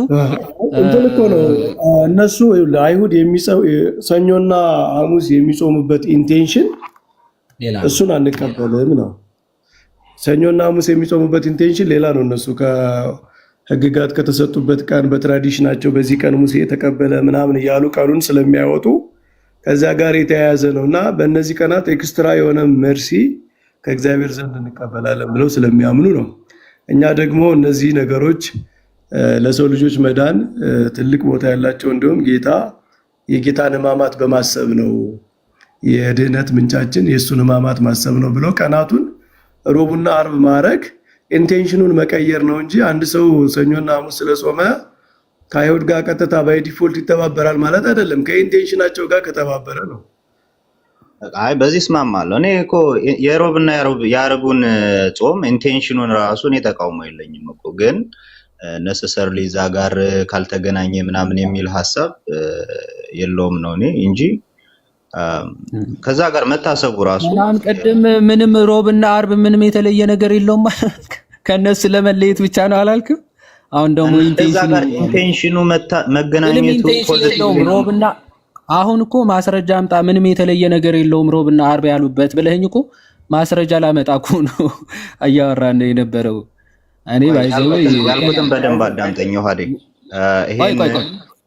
እንትን እኮ ነው እነሱ ለአይሁድ ሰኞና ሐሙስ የሚጾሙበት ኢንቴንሽን እሱን አንቀበልም ነው። ሰኞና ሐሙስ የሚጾሙበት ኢንቴንሽን ሌላ ነው። እነሱ ከሕግጋት ከተሰጡበት ቀን በትራዲሽናቸው በዚህ ቀን ሙሴ የተቀበለ ምናምን እያሉ ቀኑን ስለሚያወጡ ከዚያ ጋር የተያያዘ ነው እና በእነዚህ ቀናት ኤክስትራ የሆነ መርሲ ከእግዚአብሔር ዘንድ እንቀበላለን ብለው ስለሚያምኑ ነው። እኛ ደግሞ እነዚህ ነገሮች ለሰው ልጆች መዳን ትልቅ ቦታ ያላቸው እንዲሁም የጌታን ሕማማት በማሰብ ነው የድህነት ምንጫችን የእሱን ሕማማት ማሰብ ነው ብለው ቀናቱን ሮቡና አርብ ማድረግ ኢንቴንሽኑን መቀየር ነው እንጂ አንድ ሰው ሰኞና ሐሙስ ስለጾመ ከአይሁድ ጋር ቀጥታ ባይ ዲፎልት ይተባበራል ማለት አይደለም። ከኢንቴንሽናቸው ጋር ከተባበረ ነው። አይ በዚህ እስማማለሁ። እኔ እኮ የሮብና የአርቡን ጾም ኢንቴንሽኑን ራሱ እኔ ተቃውሞ የለኝም እኮ ግን ነሰሰርሊ እዛ ጋር ካልተገናኘ ምናምን የሚል ሀሳብ የለውም ነው እኔ እንጂ ከዛ ጋር መታሰቡ ራሱ ምናምን ቅድም ምንም ሮብና አርብ ምንም የተለየ ነገር የለውም ከነሱ ለመለየት ብቻ ነው አላልክም? አሁን ደግሞ ኢንቴንሽኑ መገናኘቱ ፖዚቲቭ ሮብና አሁን እኮ ማስረጃ አምጣ ምንም የተለየ ነገር የለውም ሮብና አርብ ያሉበት ብለህኝ እኮ ማስረጃ ላመጣ እኮ ነው እያወራን የነበረው። እኔ ባይዘው ያልኩትን በደንብ አዳምጠኝ ሆዴ ይሄን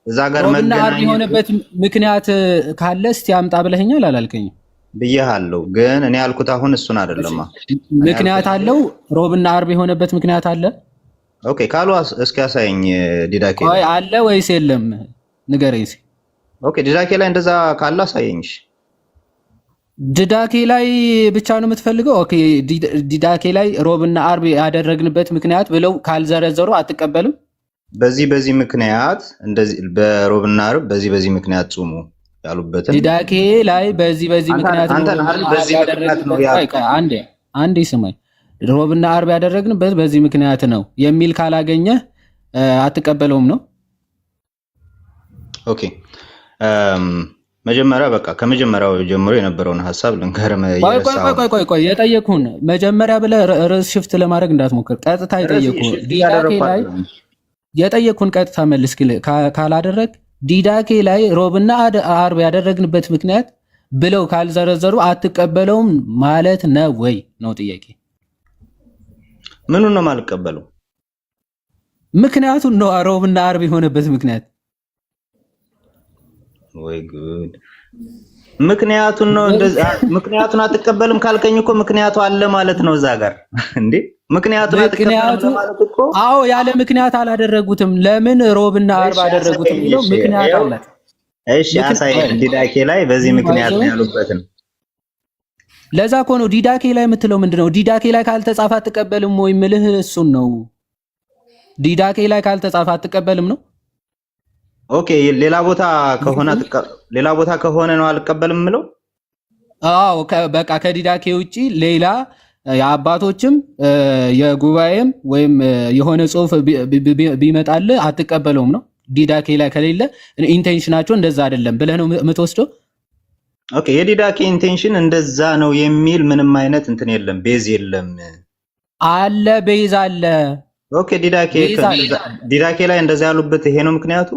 እዛ ጋር ሮብና አርብ የሆነበት ምክንያት ካለ እስቲ አምጣ ብለህኛል አላልከኝም? ብዬሃለሁ ግን እኔ ያልኩት አሁን እሱን አይደለማ። ምክንያት አለው ሮብና አርብ የሆነበት ምክንያት አለ። ኦኬ ካሉ እስኪ ያሳየኝ ዲዳኬ ወይ አለ ወይስ የለም ንገረኝ እስኪ። ኦኬ ዲዳኬ ላይ እንደዛ ካለ አሳየኝ። ዲዳኬ ላይ ብቻ ነው የምትፈልገው? ኦኬ ዲዳኬ ላይ ሮብና አርብ ያደረግንበት ምክንያት ብለው ካልዘረዘሩ አትቀበልም? በዚህ ምክንያት እንደዚህ በሮብና አርብ በዚህ ምክንያት ጾሙ ያሉበትን ዲዳኬ ላይ በዚህ ምክንያት ነው አንዴ ስማኝ። ሮብና አርብ ያደረግንበት በዚህ ምክንያት ነው የሚል ካላገኘ አትቀበለውም ነው። ኦኬ መጀመሪያ በቃ ከመጀመሪያው ጀምሮ የነበረውን ሐሳብ ልንገርም። ቆይ የጠየኩህን መጀመሪያ ብለህ ርዕስ ሽፍት ለማድረግ እንዳትሞክር። ቀጥታ የጠየኩህን ቀጥታ መልስ ካላደረግ ዲዳኬ ላይ ሮብና አርብ ያደረግንበት ምክንያት ብለው ካልዘረዘሩ አትቀበለውም ማለት ነው ወይ ነው ጥያቄ። ምኑን ነው የማልቀበለው? ምክንያቱን ነው ሮብና አርብ የሆነበት ምክንያት። ወይ ጉድ! ምክንያቱን ነው እንደዛ። ምክንያቱን አትቀበልም ካልከኝ እኮ ምክንያቱ አለ ማለት ነው እዛ ጋር እንዴ። ምክንያቱን አትቀበልም ማለት እኮ አዎ፣ ያለ ምክንያት አላደረጉትም። ለምን ሮብና አርብ አደረጉት የሚለው ምክንያት አለ። እሺ አሳየኝ። ዲዳኬ ላይ በዚህ ምክንያት ነው ያሉበትን። ለዛ እኮ ነው ዲዳኬ ላይ የምትለው ምንድነው? ዲዳኬ ላይ ካልተጻፈ አትቀበልም ወይ ምልህ እሱን ነው። ዲዳኬ ላይ ካልተጻፈ አትቀበልም ነው። ኦኬ ሌላ ቦታ ከሆነ ነው አልቀበልም ምለው። አዎ በቃ ከዲዳኬ ውጪ ሌላ የአባቶችም የጉባኤም ወይም የሆነ ጽሁፍ ቢመጣልህ አትቀበለውም ነው። ዲዳኬ ላይ ከሌለ ኢንቴንሽናቸው እንደዛ አይደለም ብለህ ነው የምትወስደው። ኦኬ የዲዳኬ ኢንቴንሽን እንደዛ ነው የሚል ምንም አይነት እንትን የለም፣ ቤዝ የለም። አለ ቤዝ አለ። ኦኬ ዲዳኬ ላይ እንደዛ ያሉበት ይሄ ነው ምክንያቱ።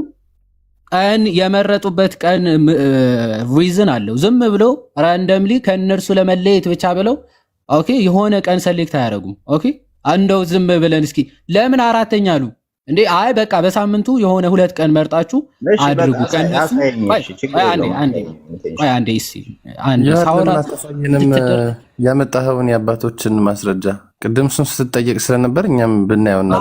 ቀን የመረጡበት ቀን ሪዝን አለው። ዝም ብሎ ራንደምሊ ከነርሱ ለመለየት ብቻ ብለው ኦኬ የሆነ ቀን ሰሌክት አያደርጉም። ኦኬ እንደው ዝም ብለን እስኪ ለምን አራተኛ አሉ እንዴ? አይ በቃ በሳምንቱ የሆነ 2 ቀን መርጣችሁ አድርጉ። ከነሱ ያመጣኸውን የአባቶችን ማስረጃ ቅድም እሱን ስትጠየቅ ስለነበር እኛም ብናየውና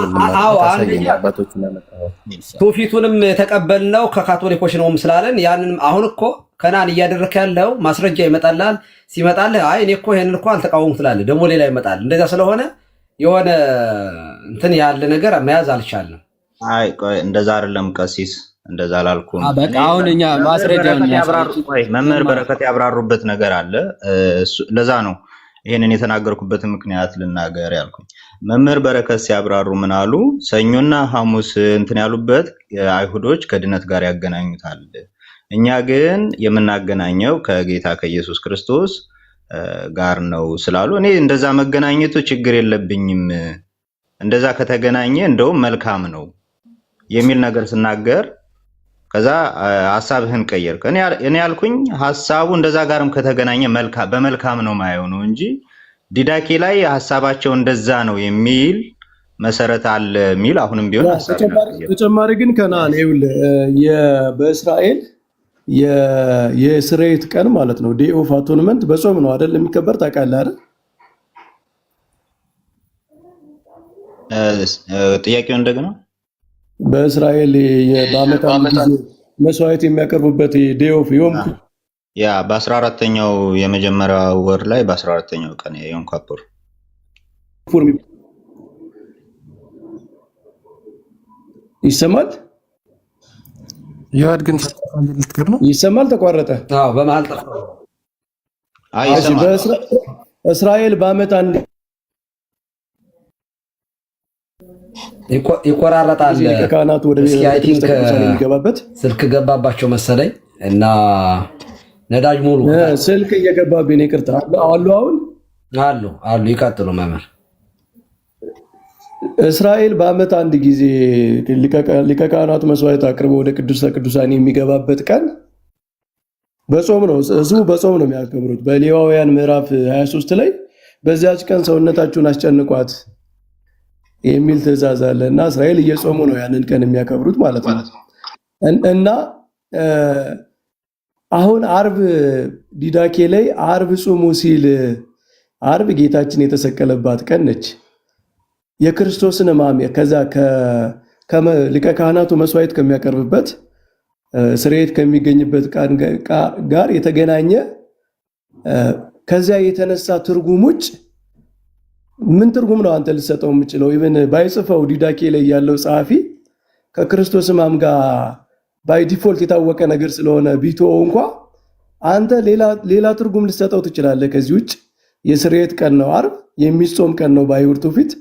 ትውፊቱንም የተቀበልነው ከካቶሊኮች ነውም ስላለን ያንን አሁን እኮ ከናን እያደረክ ያለው ማስረጃ ይመጣላል። ሲመጣልህ አይ እኔ እኮ ይሄንን እኮ አልተቃወሙም ትላለህ፣ ደግሞ ሌላ ይመጣል። እንደዛ ስለሆነ የሆነ እንትን ያለ ነገር መያዝ አልቻልንም። አይ ቆይ እንደዛ አይደለም ቀሲስ፣ እንደዛ አላልኩም። በቃ አሁን እኛ ማስረጃውን መምህር በረከት ያብራሩበት ነገር አለ። ለዛ ነው ይሄንን የተናገርኩበት ምክንያት ልናገር ያልኩኝ። መምህር በረከት ሲያብራሩ ምን አሉ? ሰኞና ሐሙስ እንትን ያሉበት አይሁዶች ከድነት ጋር ያገናኙታል። እኛ ግን የምናገናኘው ከጌታ ከኢየሱስ ክርስቶስ ጋር ነው ስላሉ እኔ እንደዛ መገናኘቱ ችግር የለብኝም፣ እንደዛ ከተገናኘ እንደውም መልካም ነው የሚል ነገር ስናገር ከዛ ሐሳብህን ቀየርክ። እኔ ያልኩኝ ሐሳቡ እንደዛ ጋርም ከተገናኘ በመልካም ነው ማየው ነው እንጂ ዲዳኬ ላይ ሐሳባቸው እንደዛ ነው የሚል መሰረት አለ የሚል አሁንም ቢሆን ተጨማሪ ግን ከናን በእስራኤል የስርየት ቀን ማለት ነው ዴይ ኦፍ አቶንመንት በጾም ነው አይደል የሚከበር ታውቃለህ አይደል? ጥያቄው እንደገና በእስራኤል በዓመት አንድ ጊዜ መስዋዕት የሚያቀርቡበት ዴይ ኦፍ ዮም ያ በ14ኛው የመጀመሪያው ወር ላይ በ14ኛው ቀን የዮም ካፖር ይሰማል። ይዋድ ግን ልትቀር ነው ይሰማል። ተቋረጠ። አዎ በመሃል ጠፋ። አይ ይሰማል። እስራኤል በዓመት አንድ ይቆራረጣል። ካህናት ወደ የሚገባበት ስልክ ገባባቸው መሰለኝ እና ነዳጅ ሙሉ ስልክ እየገባብኝ ነው። ይቅርታ አሉ አሁን ይቀጥሉ መምህር። እስራኤል በዓመት አንድ ጊዜ ሊቀ ካህናቱ መስዋዕት አቅርቦ ወደ ቅዱሰ ቅዱሳን የሚገባበት ቀን በጾም ነው። ህዝቡ በጾም ነው የሚያከብሩት። በሌዋውያን ምዕራፍ 23 ላይ በዚያች ቀን ሰውነታችሁን አስጨንቋት የሚል ትእዛዝ አለ እና እስራኤል እየጾሙ ነው ያንን ቀን የሚያከብሩት ማለት ነው። እና አሁን አርብ ዲዳኬ ላይ አርብ ጾሙ ሲል አርብ ጌታችን የተሰቀለባት ቀን ነች። የክርስቶስን ሕማም ከዛ ሊቀ ካህናቱ መስዋዕት ከሚያቀርብበት ስርየት ከሚገኝበት ቀን ጋር የተገናኘ ከዚያ የተነሳ ትርጉም ውጭ ምን ትርጉም ነው አንተ ልትሰጠው የምችለው? ኢቭን ባይጽፈው ዲዳኬ ላይ ያለው ጸሐፊ ከክርስቶስ ሕማም ጋር ባይ ዲፎልት የታወቀ ነገር ስለሆነ ቢተወው እንኳ አንተ ሌላ ትርጉም ልትሰጠው ትችላለህ። ከዚህ ውጭ የስርየት ቀን ነው አርብ፣ የሚጾም ቀን ነው በአይሁድ ትውፊት።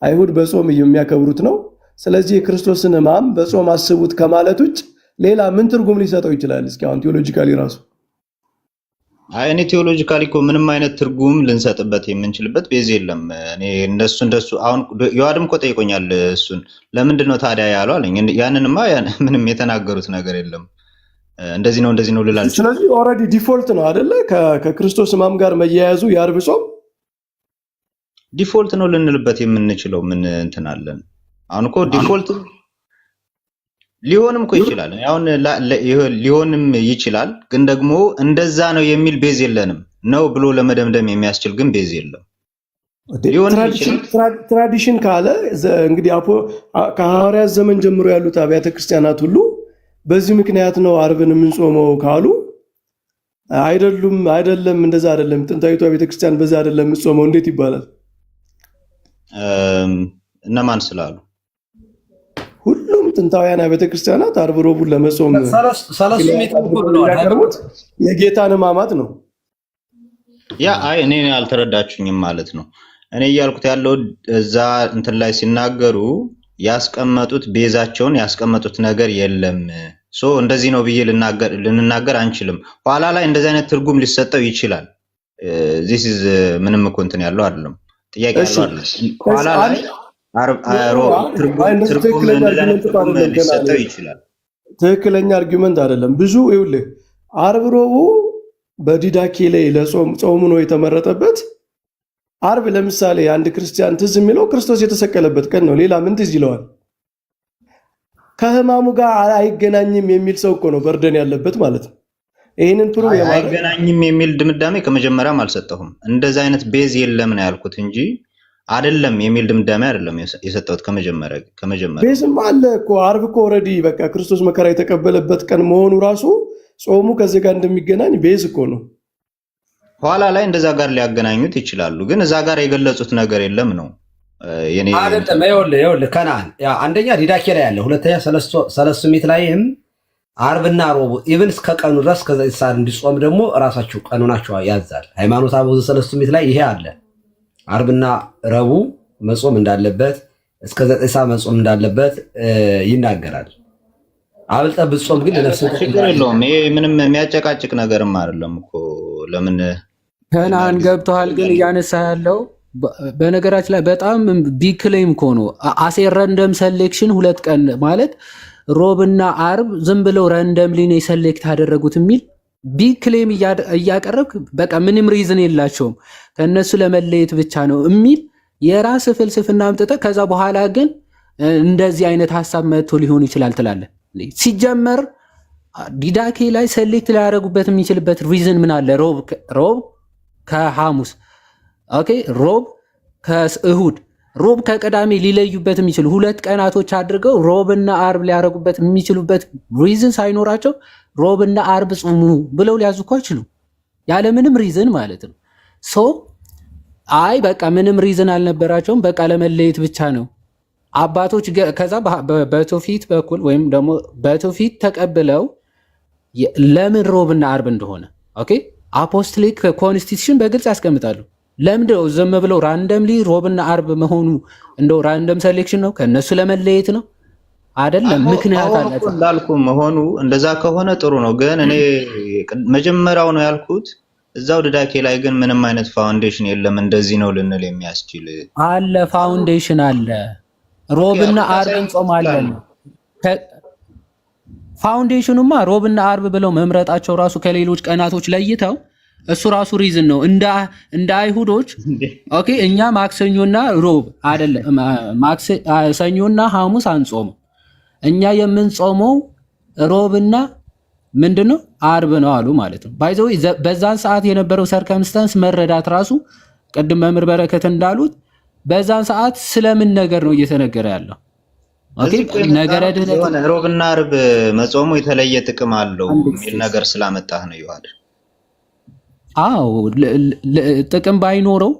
አይሁድ በጾም የሚያከብሩት ነው። ስለዚህ የክርስቶስን ሕማም በጾም አስቡት ከማለት ውጭ ሌላ ምን ትርጉም ሊሰጠው ይችላል? እስኪ አሁን ቴዎሎጂካሊ ራሱ እኔ ቴዎሎጂካሊ እኮ ምንም አይነት ትርጉም ልንሰጥበት የምንችልበት ቤዝ የለም። እኔ እንደሱ አሁን ዮሐድም እኮ ጠይቆኛል። እሱን ለምንድን ነው ታዲያ ያለው አለኝ። ያንንማ ምንም የተናገሩት ነገር የለም። እንደዚህ ነው ልላል። ስለዚህ ኦልሬዲ ዲፎልት ነው አይደለ? ከክርስቶስ ሕማም ጋር መያያዙ የአርብ ጾም ዲፎልት ነው ልንልበት የምንችለው ምን እንትን አለን? አሁን እኮ ዲፎልት ሊሆንም እኮ ይችላል። አሁን ሊሆንም ይችላል፣ ግን ደግሞ እንደዛ ነው የሚል ቤዝ የለንም። ነው ብሎ ለመደምደም የሚያስችል ግን ቤዝ የለም። ትራዲሽን ካለ እንግዲህ ከሐዋርያት ዘመን ጀምሮ ያሉት አብያተ ክርስቲያናት ሁሉ በዚህ ምክንያት ነው አርብን የምንጾመው ካሉ አይደለም እንደዛ አይደለም፣ ጥንታዊቷ ቤተክርስቲያን በዛ አይደለም የምትጾመው እንዴት ይባላል? እነማን ስላሉ? ሁሉም ጥንታውያን ቤተክርስቲያናት ዓርብ ረቡዕን ለመጾም ሰለስቱ ምዕት ብለዋል። ያቀርቡት የጌታን ሕማማት ነው። ያ አይ እኔ አልተረዳችሁኝም ማለት ነው። እኔ እያልኩት ያለው እዛ እንትን ላይ ሲናገሩ ያስቀመጡት ቤዛቸውን ያስቀመጡት ነገር የለም። ሶ እንደዚህ ነው ብዬ ልንናገር አንችልም። ኋላ ላይ እንደዚህ አይነት ትርጉም ሊሰጠው ይችላል። ዚስ ኢዝ ምንም እኮ እንትን ያለው አይደለም፣ ጥያቄ ያለው አይደለም። ኋላ ላይ ትርጉም ሊሰጠው ይችላል። ትክክለኛ አርጊውመንት አይደለም። ብዙ ይኸውልህ ዓርብ ረቡዕ በዲዳኬ ላይ ጾሙ ነው የተመረጠበት። ዓርብ ለምሳሌ አንድ ክርስቲያን ትዝ የሚለው ክርስቶስ የተሰቀለበት ቀን ነው። ሌላ ምን ትዝ ይለዋል? ከሕማሙ ጋር አይገናኝም የሚል ሰው እኮ ነው በርደን ያለበት ማለት ነው። ይህንን ፕሩቭ አይገናኝም የሚል ድምዳሜ ከመጀመሪያም አልሰጠሁም። እንደዚህ አይነት ቤዝ የለም ነው ያልኩት እንጂ አይደለም የሚል ድምዳሜ አይደለም የሰጠሁት። ከመጀመሪያ ቤዝም አለ እኮ። ዓርብ እኮ ኦልሬዲ በቃ ክርስቶስ መከራ የተቀበለበት ቀን መሆኑ ራሱ ጾሙ ከዚህ ጋር እንደሚገናኝ ቤዝ እኮ ነው። ኋላ ላይ እንደዛ ጋር ሊያገናኙት ይችላሉ፣ ግን እዛ ጋር የገለጹት ነገር የለም ነው የኔ አይደለም። ይኸውልህ ከነዓን አንደኛ ዲዳኬ ላይ ያለ፣ ሁለተኛ ሰለስቱ ምዕት ላይም ዓርብና ረቡዕ ኢቭን እስከ ቀኑ ድረስ ከዛ ሰዓት እንዲጾም ደግሞ እራሳቸው ቀኑናቸው ያዛል። ሃይማኖተ አበው ዘሰለስቱ ምዕት ላይ ይሄ አለ። ዓርብና ረቡዕ መጾም እንዳለበት እስከ 9 ሰዓት መጾም እንዳለበት ይናገራል። አብልጠህ ብትጾም ግን ለነፍስህ ችግር የለውም። ይሄ ምንም የሚያጨቃጭቅ ነገርም አይደለም እኮ። ለምን ከነዓን ገብተዋል? ግን እያነሳ ያለው በነገራችን ላይ በጣም ቢግ ክሌም እኮ ነው። አሴ ረንደም ሴሌክሽን 2 ቀን ማለት ሮብና ዓርብ ዝም ብለው ረንደምሊ ነው ሴሌክት ያደረጉት የሚል ቢግ ክሌም እያቀረብክ በቃ ምንም ሪዝን የላቸውም ከነሱ ለመለየት ብቻ ነው የሚል የራስ ፍልስፍና አምጥተህ ከዛ በኋላ ግን እንደዚህ አይነት ሀሳብ መጥቶ ሊሆን ይችላል ትላለህ። ሲጀመር ዲዳኬ ላይ ሴሌክት ሊያደርጉበት የሚችልበት ሪዝን ምን አለ? ሮብ ከሐሙስ ኦኬ፣ ሮብ ከእሁድ፣ ሮብ ከቅዳሜ ሊለዩበት የሚችሉ 2 ቀናቶች አድርገው ሮብና ዓርብ ሊያደርጉበት የሚችሉበት ሪዝን ሳይኖራቸው ሮብና ዓርብ ጾሙ ብለው ሊያዙ እኮ አይችሉም፣ ያለምንም ሪዝን ማለት ነው። ሶ አይ በቃ ምንም ሪዝን አልነበራቸውም፣ በቃ ለመለየት ብቻ ነው አባቶች። ከዛ በትውፊት በኩል ወይም ደግሞ በትውፊት ተቀብለው ለምን ሮብና ዓርብ እንደሆነ ኦኬ፣ አፖስቶሊክ ኮንስቲቱሽን በግልጽ ያስቀምጣሉ። ለምንድነው ዝም ብለው ራንደምሊ ሮብና ዓርብ መሆኑ? እንደው ራንደም ሴሌክሽን ነው ከነሱ ለመለየት ነው አይደለም? ምክንያት አላቸው እንዳልኩ መሆኑ። እንደዛ ከሆነ ጥሩ ነው። ግን እኔ መጀመሪያው ነው ያልኩት እዛው ዲዳኬ ላይ ግን ምንም አይነት ፋውንዴሽን የለም እንደዚህ ነው ልንል የሚያስችል አለ። ፋውንዴሽን አለ። ሮብና ዓርብ እንጾማለን። ፋውንዴሽኑማ ሮብና ዓርብ ብለው መምረጣቸው ራሱ ከሌሎች ቀናቶች ለይተው እሱ ራሱ ሪዝን ነው። እንደ አይሁዶች ኦኬ፣ እኛ ማክሰኞና ሮብ አይደለም ሰኞና ሐሙስ አንጾም፣ እኛ የምንጾመው ሮብና ምንድነው ዓርብ ነው አሉ ማለት ነው። ባይዘው በዛን ሰዓት የነበረው ሰርከምስታንስ መረዳት ራሱ ቅድም መምህር በረከት እንዳሉት በዛን ሰዓት ስለምን ነገር ነው እየተነገረ ያለው? ኦኬ፣ ነገረ ድህነት ሮብና ዓርብ መጾሙ የተለየ ጥቅም አለው የሚል ነገር ስላመጣህ ነው ይዋል። አዎ ጥቅም ባይኖረው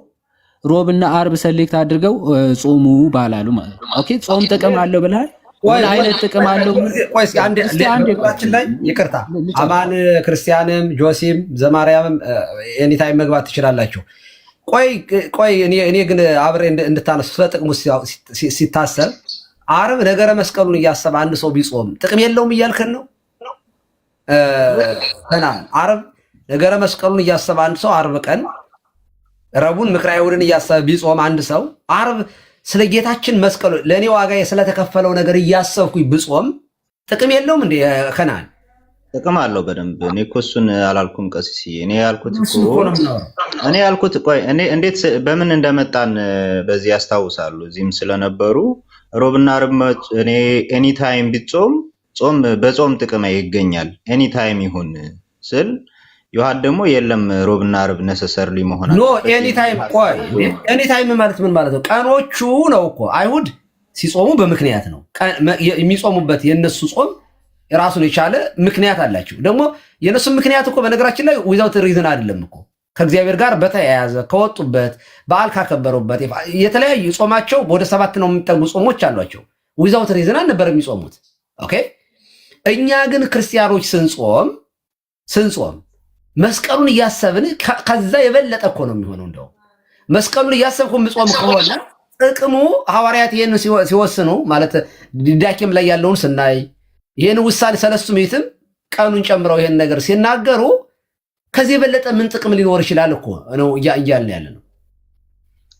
ሮብና ዓርብ ሰሌክት አድርገው ጾሙ ባላሉ ማለት ነው። ኦኬ፣ ጾም ጥቅም አለው ብለሃል። ምን አይነት ጥቅም አለው? ቆይ እስኪ አንዴ ላይ ይቅርታ፣ አማን ክርስቲያንም ጆሲም ዘማርያምም ኤኒታይም መግባት ትችላላችሁ። ቆይ እኔ ግን አብሬ እንድታነሱ ስለ ጥቅሙ ሲታሰብ ዓርብ ነገረ መስቀሉን እያሰበ አንድ ሰው ቢጾም ጥቅም የለውም እያልከን ነው? ዓርብ ነገረ መስቀሉን እያሰበ አንድ ሰው ዓርብ ቀን ረቡዕን ምክረ አይሁድን እያሰበ ቢጾም አንድ ሰው ዓርብ ስለ ጌታችን መስቀሉ ለእኔ ዋጋ ስለተከፈለው ነገር እያሰብኩኝ ብጾም ጥቅም የለውም እንዴ? ከነዓን ጥቅም አለው በደንብ። እኔ እኮ እሱን አላልኩም ቀሲስዬ። እኔ ያልኩት ቆይ እኔ እንዴት በምን እንደመጣን በዚህ ያስታውሳሉ። እዚህም ስለነበሩ ሮብና ዓርብ እኔ ኤኒ ታይም ቢጾም በጾም ጥቅም ይገኛል ኤኒ ታይም ይሁን ስል ይዋድ ደግሞ የለም ሮብና ዓርብ ነሰሰርሊ መሆን ኖ ኤኒ ታይም። ቆይ ኤኒ ታይም ማለት ምን ማለት ነው? ቀኖቹ ነው እኮ አይሁድ ሲጾሙ በምክንያት ነው የሚጾሙበት። የነሱ ጾም የራሱን የቻለ ምክንያት አላቸው። ደግሞ የነሱ ምክንያት እኮ በነገራችን ላይ ዊዛውት ሪዝን አይደለም እኮ ከእግዚአብሔር ጋር በተያያዘ ከወጡበት በዓል ካከበሩበት የተለያዩ ጾማቸው ወደ 7 ነው የሚጠጉ ጾሞች አሏቸው። ዊዛውት ሪዝን ነበር የሚጾሙት። ኦኬ እኛ ግን ክርስቲያኖች ስንጾም መስቀሉን እያሰብን ከዛ የበለጠ እኮ ነው የሚሆነው። እንደው መስቀሉን እያሰብኩ የምጾም ከሆነ ጥቅሙ ሐዋርያት ይሄን ሲወስኑ ማለት ዲዳኬም ላይ ያለውን ስናይ ይሄን ውሳኔ ሰለስቱ ምዕትም ቀኑን ጨምረው ይሄን ነገር ሲናገሩ ከዚህ የበለጠ ምን ጥቅም ሊኖር ይችላል እኮ ነው እያልን ያለ ነው።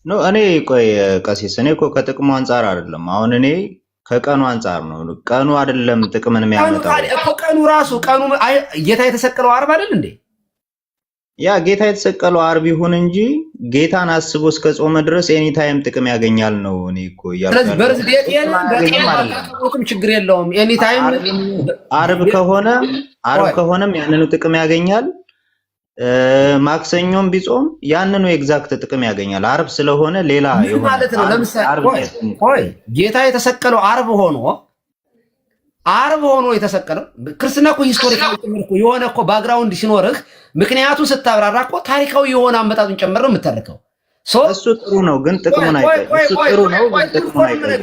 ኖ እኔ ቆይ ቀሲስ እኔ እኮ ከጥቅሙ አንፃር አይደለም። አሁን እኔ ከቀኑ አንፃር ነው። ቀኑ አይደለም ጥቅምን የሚያመጣው እኮ ቀኑ ራሱ ጌታ የተሰቀለው ዓርብ አይደል እንዴ? ያ ጌታ የተሰቀለው ዓርብ ይሁን እንጂ ጌታን አስቦ እስከ ጾመ ድረስ ኤኒ ታይም ጥቅም ያገኛል ነው እኔ እኮ ያልኩት። ስለዚህ በርዝዴት በቀን ችግር የለውም። ኤኒ ታይም ዓርብ ከሆነም ያንኑ ጥቅም ያገኛል። ማክሰኞም ቢጾም ያንኑ ኤግዛክት ጥቅም ያገኛል። ዓርብ ስለሆነ ሌላ ይሆናል ማለት ነው። ለምሳሌ ጌታ የተሰቀለው ዓርብ ሆኖ የተሰቀለው ክርስትና እኮ ሂስቶሪካዊ ጭምር እኮ የሆነ እኮ ባክግራውንድ ሲኖርህ ምክንያቱን ስታብራራ እኮ ታሪካዊ የሆነ አመጣጡን ጨምር ነው የምታለከው። እሱ ጥሩ ነው ግን ጥቅሙን አይቀርም። እሱ ጥሩ ነው ግን ጥቅሙን አይቀርም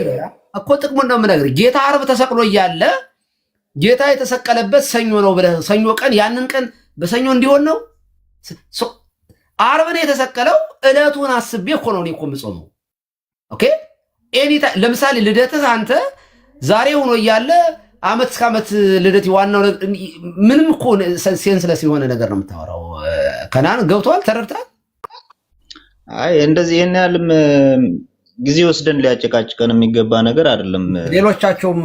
እኮ ጥቅሙን ነው የምነግርህ። ጌታ ዓርብ ተሰቅሎ እያለ ጌታ የተሰቀለበት ሰኞ ነው ብለህ ሰኞ ቀን ያንን ቀን በሰኞ እንዲሆን ነው። ዓርብ ነው የተሰቀለው። ዕለቱን አስቤ እኮ ነው እኔ እኮ የምጾመው። ኦኬ ለምሳሌ ልደትህ አንተ ዛሬ ሆኖ እያለ አመት እስከ አመት ልደት ዋናው ምንም እኮ ሴንስለስ የሆነ ነገር ነው የምታወራው። ከናን ገብቷል? ተረድተሃል? አይ እንደዚህ ይሄን ያህልም ጊዜ ወስደን ሊያጨቃጭቀን የሚገባ ነገር አይደለም። ሌሎቻችሁም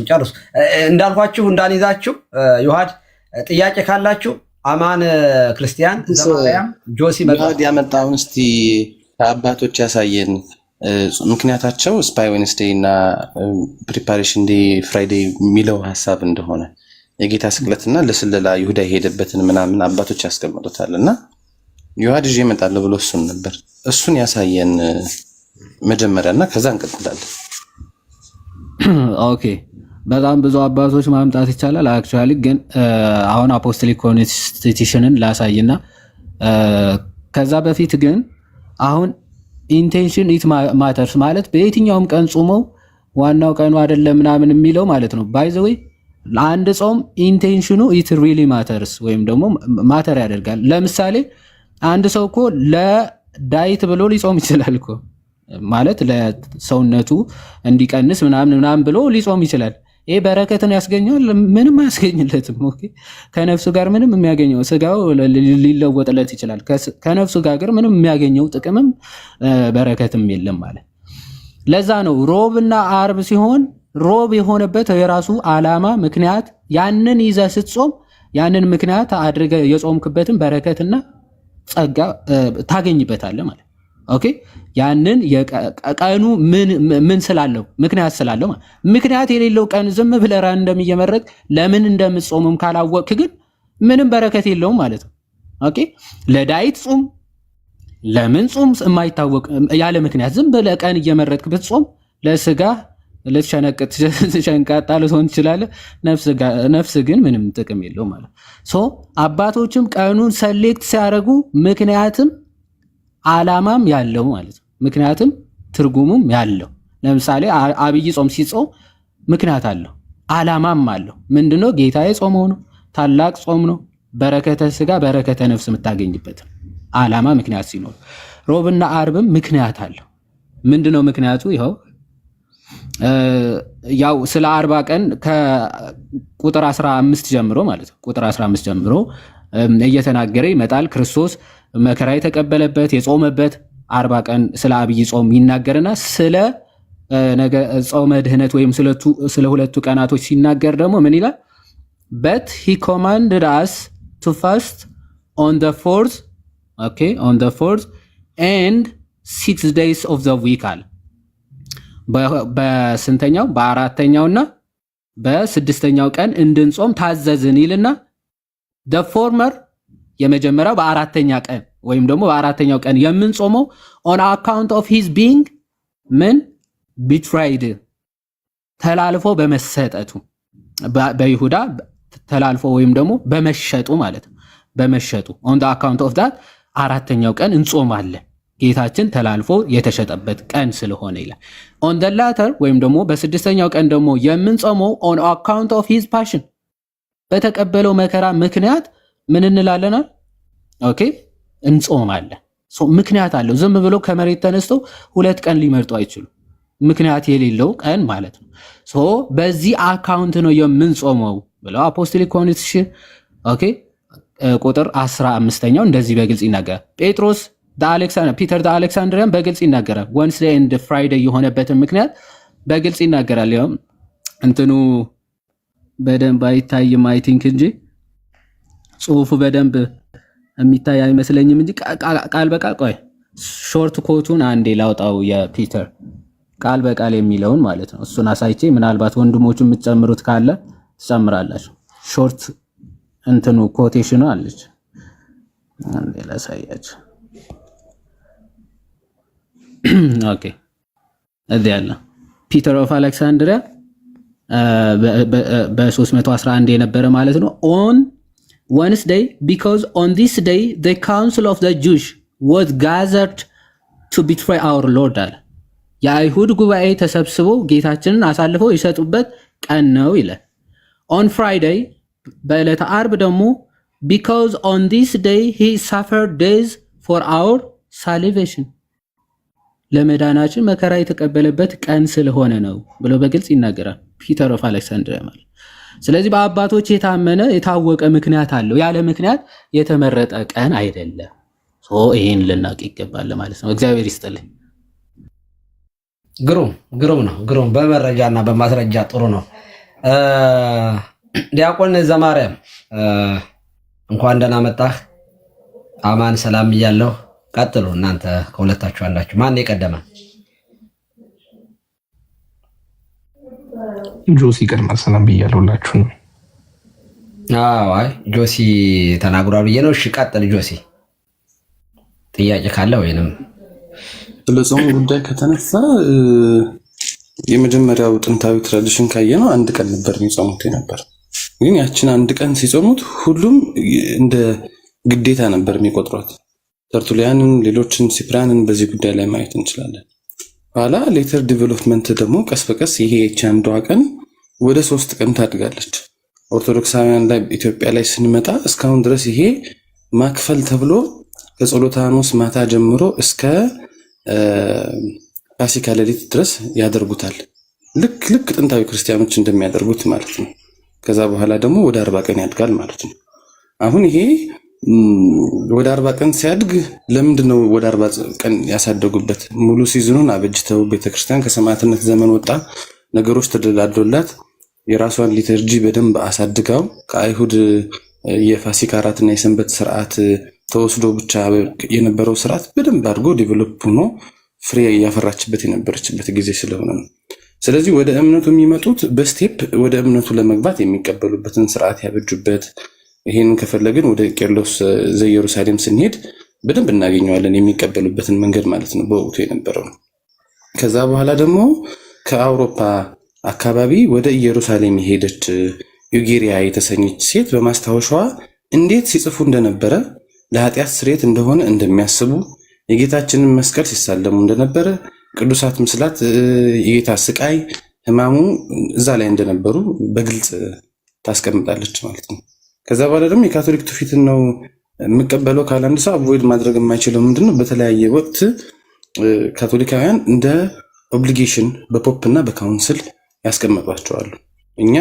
ጨርሱ እንዳልኳችሁ እንዳንይዛችሁ። ዮሐድ ጥያቄ ካላችሁ አማን ክርስቲያን ዘማሪያም ጆሲ ዮሐድ ያመጣውን እስቲ ከአባቶች ያሳየን። ምክንያታቸው ስፓይ ዌንስዴይ እና ፕሪፓሬሽን ዴይ ፍራይዴይ የሚለው ሀሳብ እንደሆነ የጌታ ስቅለትና ለስለላ ይሁዳ የሄደበትን ምናምን አባቶች ያስቀምጡታል። እና ዮሐድ ይዤ እመጣለሁ ብሎ እሱን ነበር። እሱን ያሳየን መጀመሪያ እና ከዛ እንቀጥላለን። ኦኬ በጣም ብዙ አባቶች ማምጣት ይቻላል። አክቹአሊ ግን አሁን አፖስቶሊክ ኮንስቲቱሽንን ላሳይና ከዛ በፊት ግን አሁን ኢንቴንሽን ኢት ማተርስ ማለት በየትኛውም ቀን ጾመው ዋናው ቀኑ አይደለም ምናምን የሚለው ማለት ነው። ባይ ዘ ዌይ ለአንድ ጾም ኢንቴንሽኑ ኢት ሪሊ ማተርስ ወይም ደግሞ ማተር ያደርጋል። ለምሳሌ አንድ ሰው እኮ ለዳይት ብሎ ሊጾም ይችላል እኮ ማለት ለሰውነቱ እንዲቀንስ ምናምን ብሎ ሊጾም ይችላል። ይሄ በረከትን ያስገኘዋል? ምንም አያስገኝለትም። ኦኬ ከነፍሱ ጋር ምንም የሚያገኘው ስጋው ሊለወጥለት ይችላል። ከነፍሱ ጋር ምንም የሚያገኘው ጥቅምም በረከትም የለም ማለት። ለዛ ነው ሮብና ዓርብ ሲሆን ሮብ የሆነበት የራሱ ዓላማ ምክንያት፣ ያንን ይዘህ ስትጾም ያንን ምክንያት አድርገህ የጾምክበትን በረከትና ጸጋ ታገኝበታለህ ማለት። ኦኬ ያንን ቀኑ ምን ስላለው ምክንያት ስላለው ምክንያት የሌለው ቀን ዝም ብለህ ራንደም እየመረጥ ለምን እንደምትጾምም ካላወቅክ ግን ምንም በረከት የለውም ማለት ነው። ኦኬ ለዳይት ጾም ለምን ጾም የማይታወቅ ያለ ምክንያት ዝም ብለህ ቀን እየመረጥክ ብትጾም ለስጋ ልትሸነቅጥ ሸንቃጣ ልትሆን ትችላለህ። ነፍስ ግን ምንም ጥቅም የለውም ማለት ሶ አባቶችም ቀኑን ሰሌክት ሲያደርጉ ምክንያትም ዓላማም ያለው ማለት ነው። ምክንያትም ትርጉሙም ያለው። ለምሳሌ አብይ ጾም ሲጾም ምክንያት አለው፣ ዓላማም አለው። ምንድነው? ጌታ የጾመው ነው፣ ታላቅ ጾም ነው። በረከተ ስጋ በረከተ ነፍስ የምታገኝበት ዓላማ ምክንያት ሲኖር፣ ሮብና ዓርብም ምክንያት አለው። ምንድነው ምክንያቱ? ይኸው ያው ስለ 40 ቀን ከቁጥር 15 ጀምሮ ማለት ነው ቁጥር 15 ጀምሮ እየተናገረ ይመጣል። ክርስቶስ መከራ የተቀበለበት የጾመበት 40 ቀን ስለ አብይ ጾም ይናገርና ስለ ነገ ጾመ ድህነት ወይም ስለ ሁለቱ ቀናቶች ሲናገር ደግሞ ምን ይላል? but he commanded us to fast on the fourth and 6 days of the week አለ። በስንተኛው? በአራተኛውና በስድስተኛው ቀን እንድንጾም ታዘዝን ይልና the former የመጀመሪያው በአራተኛ ቀን ወይም ደግሞ በአራተኛው ቀን የምንጾመው on account of his being ምን betrayed ተላልፎ በመሰጠቱ በይሁዳ ተላልፎ ወይም ደግሞ በመሸጡ ማለት ነው። በመሸጡ on the account of that አራተኛው ቀን እንጾማለን። ጌታችን ተላልፎ የተሸጠበት ቀን ስለሆነ ይላል። ኦን ደ ላተር ወይም ደግሞ በስድስተኛው ቀን ደግሞ የምንጾመው ኦን አካውንት ኦፍ ሂዝ ፓሽን በተቀበለው መከራ ምክንያት ምን እንላለናል? ኦኬ እንጾማለን። ምክንያት አለው። ዝም ብሎ ከመሬት ተነስተው 2 ቀን ሊመርጡ አይችሉም። ምክንያት የሌለው ቀን ማለት ነው። በዚህ አካውንት ነው የምንጾመው ብለው አፖስቶሊክ ኮንስቲቱሽን ኦኬ ቁጥር 15ኛው እንደዚህ በግልጽ ይናገራል። ጴጥሮስ ፒተር ደ አሌክሳንድሪያን በግልጽ ይናገራል። ወንስዴይ ኤንድ ፍራይዴይ የሆነበትን ምክንያት በግልጽ ይናገራል። ያው እንትኑ በደንብ አይታይም አይ ቲንክ እንጂ ጽሁፉ በደንብ የሚታይ አይመስለኝም እንጂ ቃል በቃል ቆይ ሾርት ኮቱን አንዴ ላውጣው የፒተር ቃል በቃል የሚለውን ማለት ነው። እሱን አሳይቼ ምናልባት ወንድሞቹ የምትጨምሩት ካለ ትጨምራላችሁ። ሾርት እንትኑ ኮቴሽኑ አለች አንዴ ላሳያችሁ። ኦኬ እዚህ ያለ ፒተር ኦፍ አሌክሳንድሪያ በ311 የነበረ ማለት ነው። ኦን Wednesday, because on this day the council of the Jews was gathered to betray our Lord አለ። የአይሁድ ጉባኤ ተሰብስበው ጌታችንን አሳልፈው ይሰጡበት ቀን ነው ይላል። on Friday በዕለተ ዓርብ ደግሞ because on this day he suffered death for our salvation ለመዳናችን መከራ የተቀበለበት ቀን ስለሆነ ነው ብሎ በግልጽ ይናገራል ፒተር ኦፍ አሌክሳንድሪያ ማለት። ስለዚህ በአባቶች የታመነ የታወቀ ምክንያት አለው። ያለ ምክንያት የተመረጠ ቀን አይደለም። ይሄን ልናውቅ ይገባል ማለት ነው። እግዚአብሔር ይስጥልኝ። ግሩም ነው። ግሩም በመረጃና በማስረጃ ጥሩ ነው። ዲያቆን ዘማርያም እንኳን ደህና መጣህ። አማን ሰላም እያለሁ። ቀጥሉ እናንተ ከሁለታችሁ አንዳችሁ። ማን የቀደመ? ጆሲ ቀድማል። ሰላም ብያለሁላችሁ ነው። አይ ጆሲ ተናግሯል ብዬ ነው። እሺ ቀጥል ጆሲ። ጥያቄ ካለ ወይንም ስለ ጾም ጉዳይ ከተነሳ የመጀመሪያው ጥንታዊ ትራዲሽን ካየነው 1 ቀን ነበር የሚጾሙት ነበር። ግን ያችን 1 ቀን ሲጾሙት ሁሉም እንደ ግዴታ ነበር የሚቆጥሯት። ተርቱሊያንን፣ ሌሎችን ሲፕራንን በዚህ ጉዳይ ላይ ማየት እንችላለን። ኋላ ሌተር ዲቨሎፕመንት ደግሞ ቀስ በቀስ ይሄ አንዷ ቀን ወደ 3 ቀን ታድጋለች። ኦርቶዶክሳውያን ላይ ኢትዮጵያ ላይ ስንመጣ እስካሁን ድረስ ይሄ ማክፈል ተብሎ ከጸሎተ ሐሙስ ማታ ጀምሮ እስከ ፋሲካ ሌሊት ድረስ ያደርጉታል። ልክ ጥንታዊ ክርስቲያኖች እንደሚያደርጉት ማለት ነው። ከዛ በኋላ ደግሞ ወደ 40 ቀን ያድጋል ማለት ነው። አሁን ይሄ ወደ 40 ቀን ሲያድግ ለምንድነው ወደ 40 ቀን ያሳደጉበት? ሙሉ ሲዝኑን አበጅተው ቤተክርስቲያን ከሰማዕትነት ዘመን ወጣ ነገሮች ተደላድሎላት የራሷን ሊተርጂ በደንብ አሳድጋው ከአይሁድ የፋሲካ አራትና የሰንበት ስርዓት ተወስዶ ብቻ የነበረው ስርዓት በደንብ አድርጎ ዴቨሎፕ ሆኖ ፍሬ ያፈራችበት የነበረችበት ጊዜ ስለሆነ ነው። ስለዚህ ወደ እምነቱ የሚመጡት በስቴፕ ወደ እምነቱ ለመግባት የሚቀበሉበትን ስርዓት ያበጁበት። ይሄን ከፈለግን ወደ ቄርሎስ ዘኢየሩሳሌም ስንሄድ በደንብ እናገኘዋለን የሚቀበሉበትን መንገድ ማለት ነው በወቅቱ የነበረው። ከዛ በኋላ ደግሞ ከአውሮፓ አካባቢ ወደ ኢየሩሳሌም የሄደች ዩጌሪያ የተሰኘች ሴት በማስታወሻዋ እንዴት ሲጽፉ እንደነበረ ለኃጢአት ስርየት እንደሆነ እንደሚያስቡ የጌታችንን መስቀል ሲሳለሙ እንደነበረ ቅዱሳት ምስላት የጌታ ስቃይ ሕማሙ እዛ ላይ እንደነበሩ በግልጽ ታስቀምጣለች ማለት ነው። ከዛ በኋላ ደግሞ የካቶሊክ ትውፊትን ነው የምቀበለው ካለ አንድ ሰው አቮይድ ማድረግ የማይችለው ምንድነው? በተለያየ ወቅት ካቶሊካውያን እንደ ኦብሊጌሽን በፖፕና በካውንስል ያስቀመጧቸዋል። እኛ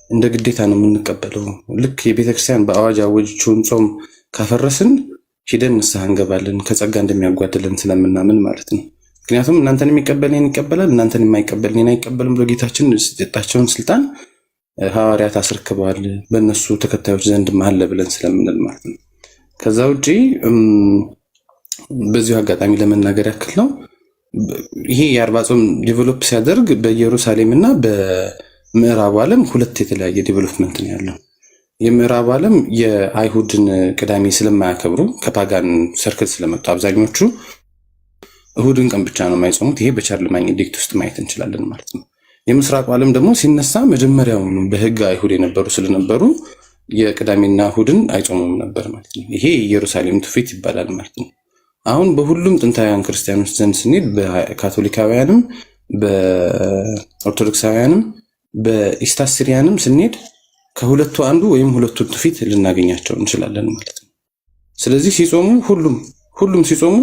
እንደ ግዴታ ነው የምንቀበለው። ልክ የቤተክርስቲያን በአዋጅ አወጀችውን ጾም ካፈረስን ሄደን ንስሐ እንገባለን ከጸጋ እንደሚያጓድለን ስለምናምን ማለት ነው። ምክንያቱም እናንተን የሚቀበል እኔን ይቀበላል፣ እናንተን የማይቀበል እኔን አይቀበልም ብሎ ጌታችን የሰጣቸውን ስልጣን ሐዋርያት አስረክበዋል፣ በእነሱ ተከታዮች ዘንድ አለ ብለን ስለምንል ማለት ነው። ከዛ ውጪ በዚሁ አጋጣሚ ለመናገር ያክል ነው ይሄ የ40 ጾም ዴቨሎፕ ሲያደርግ በኢየሩሳሌም እና በምዕራቡ ዓለም 2 የተለያየ ዴቨሎፕመንት ነው ያለው። የምዕራቡ ዓለም የአይሁድን ቅዳሜ ስለማያከብሩ ከፓጋን ሰርክል ስለመጡ አብዛኞቹ እሁድን ቀን ብቻ ነው የማይጾሙት። ይሄ በቻርልማኝ ዲክት ውስጥ ማየት እንችላለን ማለት ነው። የምስራቁ ዓለም ደግሞ ሲነሳ መጀመሪያውኑ በሕግ አይሁድ የነበሩ ስለነበሩ የቅዳሜና እሁድን አይጾሙም ነበር ማለት ነው። ይሄ የኢየሩሳሌም ትውፊት ይባላል ማለት ነው። አሁን በሁሉም ጥንታውያን ክርስቲያኖች ዘንድ ስንሄድ በካቶሊካውያንም በኦርቶዶክሳውያንም በኢስታስሪያንም ስንሄድ ከሁለቱ አንዱ ወይም ሁለቱን ትውፊት ልናገኛቸው እንችላለን ማለት ነው። ስለዚህ ሲጾሙ ሁሉም ሲጾሙ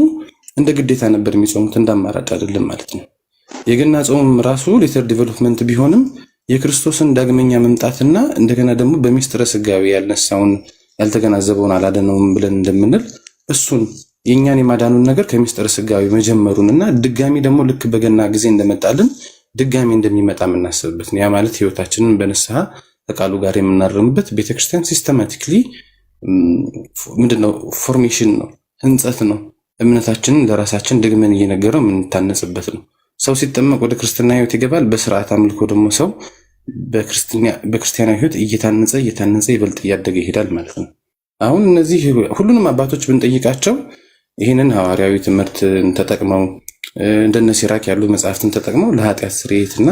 እንደ ግዴታ ነበር የሚጾሙት፣ እንደ አማራጭ አይደለም ማለት ነው። የገና ጾም ራሱ ሌተር ዲቨሎፕመንት ቢሆንም የክርስቶስን ዳግመኛ መምጣትና እንደገና ደግሞ በሚስጥረ ስጋዊ ያልነሳውን ያልተገናዘበውን አላደነውም ብለን እንደምንል እሱን የኛን የማዳኑን ነገር ከሚስጥረ ስጋዊ መጀመሩንና ድጋሚ ደግሞ ልክ በገና ጊዜ እንደመጣልን ድጋሚ እንደሚመጣ የምናስብበት ነው። ያ ማለት ህይወታችንን በንስሐ ከቃሉ ጋር የምናርምበት ቤተክርስቲያን ሲስተማቲክሊ ምንድነው ፎርሜሽን ነው፣ ህንጸት ነው። እምነታችንን ለራሳችን ደግመን እየነገረው የምንታነጽበት ነው። ሰው ሲጠመቅ ወደ ክርስትና ህይወት ይገባል። በስርዓት አምልኮ ደግሞ ሰው በክርስቲያናዊ ህይወት እየታነጸ ይበልጥ እያደገ ይሄዳል ማለት ነው። አሁን እነዚህ ሁሉንም አባቶች ብንጠይቃቸው ይህንን ሐዋርያዊ ትምህርትን ተጠቅመው እንደነ ሲራክ ያሉ መጽሐፍትን ተጠቅመው ለኃጢአት ስርየትና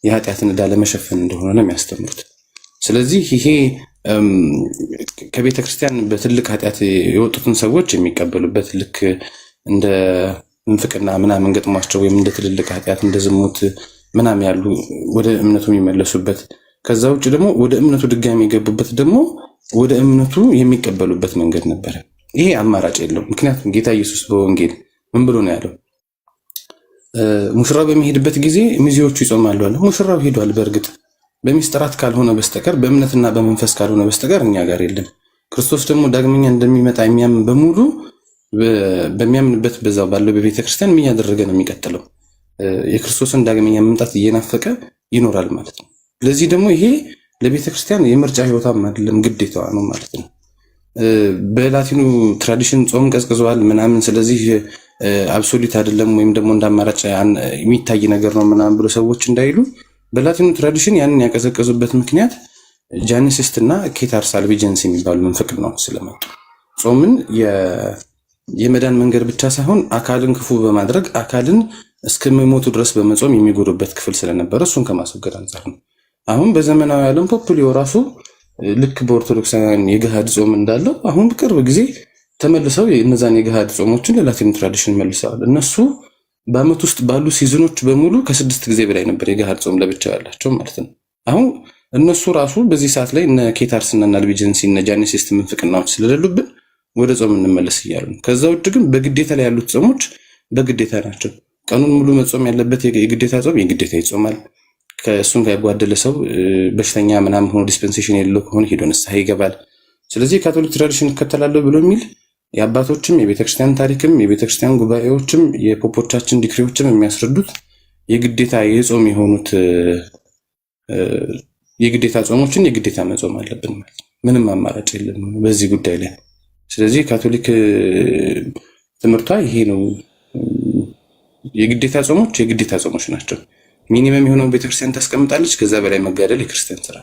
የኃጢአትን ዕዳ ለመሸፈን እንደሆነ ነው የሚያስተምሩት። ስለዚህ ይሄ ከቤተ ክርስቲያን በትልቅ ኃጢአት የወጡትን ሰዎች የሚቀበሉበት ልክ እንደ ምንፍቅና ምናምን ገጥሟቸው ወይም እንደ ትልልቅ ኃጢአት እንደ ዝሙት ምናምን ያሉ ወደ እምነቱ የሚመለሱበት፣ ከዛ ውጭ ደግሞ ወደ እምነቱ ድጋሚ የገቡበት ደግሞ ወደ እምነቱ የሚቀበሉበት መንገድ ነበረ። ይሄ አማራጭ የለውም። ምክንያቱም ጌታ ኢየሱስ በወንጌል ምን ብሎ ነው ያለው? ሙሽራው በሚሄድበት ጊዜ ሚዜዎቹ ይጾማሉ አለ። ሙሽራው ሄዷል። በእርግጥ በሚስጥራት ካልሆነ በስተቀር በእምነትና በመንፈስ ካልሆነ በስተቀር እኛ ጋር የለም። ክርስቶስ ደግሞ ዳግመኛ እንደሚመጣ የሚያምን በሙሉ በሚያምንበት በዛው ባለው በቤተ ክርስቲያን ምን ያደረገ ነው የሚቀጥለው? የክርስቶስን ዳግመኛ መምጣት እየናፈቀ ይኖራል ማለት ነው። ለዚህ ደግሞ ይሄ ለቤተ ክርስቲያን የምርጫ ህይወታም አይደለም ግዴታዋ ነው ማለት ነው። በላቲኑ ትራዲሽን ጾም ቀዝቅዟል ምናምን፣ ስለዚህ አብሶሉት አይደለም ወይም ደግሞ እንዳማራጭ የሚታይ ነገር ነው ምናምን ብሎ ሰዎች እንዳይሉ፣ በላቲኑ ትራዲሽን ያንን ያቀዘቀዙበት ምክንያት ጃኒሲስት እና ኬታር ሳልቪጀንስ የሚባሉ ምንፍቅናዎች ስለመጡ ጾምን የመዳን መንገድ ብቻ ሳይሆን አካልን ክፉ በማድረግ አካልን እስከሚሞቱ ድረስ በመጾም የሚጎዱበት ክፍል ስለነበረ እሱን ከማስወገድ አንጻር ነው። አሁን በዘመናዊ ዓለም ፖፑሊዮ ራሱ ልክ በኦርቶዶክሳውያን የገሃድ ጾም እንዳለው አሁን በቅርብ ጊዜ ተመልሰው እነዛን የገሃድ ጾሞችን ለላቲን ትራዲሽን መልሰዋል። እነሱ በአመት ውስጥ ባሉ ሲዝኖች በሙሉ ከ6 ጊዜ በላይ ነበር የገሃድ ጾም ለብቻ ያላቸው ማለት ነው። አሁን እነሱ ራሱ በዚህ ሰዓት ላይ እነ ኬታርስ እና አልቢጀንሲ እና ጃኒሲስት ምንፍቅናዎች ስለሌሉብን ወደ ጾም እንመለስ እያሉ ነው። ከዛ ውጭ ግን በግዴታ ላይ ያሉት ጾሞች በግዴታ ናቸው። ቀኑን ሙሉ መጾም ያለበት የግዴታ ጾም የግዴታ ይጾማል። ከእሱም ጋር ያጓደለ ሰው በሽተኛ ምናምን ሆኖ ዲስፔንሴሽን የሌለው ከሆነ ሄዶ ንስሐ ይገባል። ስለዚህ የካቶሊክ ትራዲሽን እከተላለሁ ብሎ የሚል የአባቶችም የቤተክርስቲያን ታሪክም የቤተክርስቲያን ጉባኤዎችም የፖፖቻችን ዲክሪዎችም የሚያስረዱት የግዴታ የጾም የሆኑት የግዴታ ጾሞችን የግዴታ መጾም አለብን ማለት ምንም አማራጭ የለም በዚህ ጉዳይ ላይ። ስለዚህ ካቶሊክ ትምህርቷ ይሄ ነው። የግዴታ ጾሞች የግዴታ ጾሞች ናቸው። ሚኒመም የሆነው ቤተክርስቲያን ታስቀምጣለች። ከዛ በላይ መጋደል የክርስቲያን ስራ።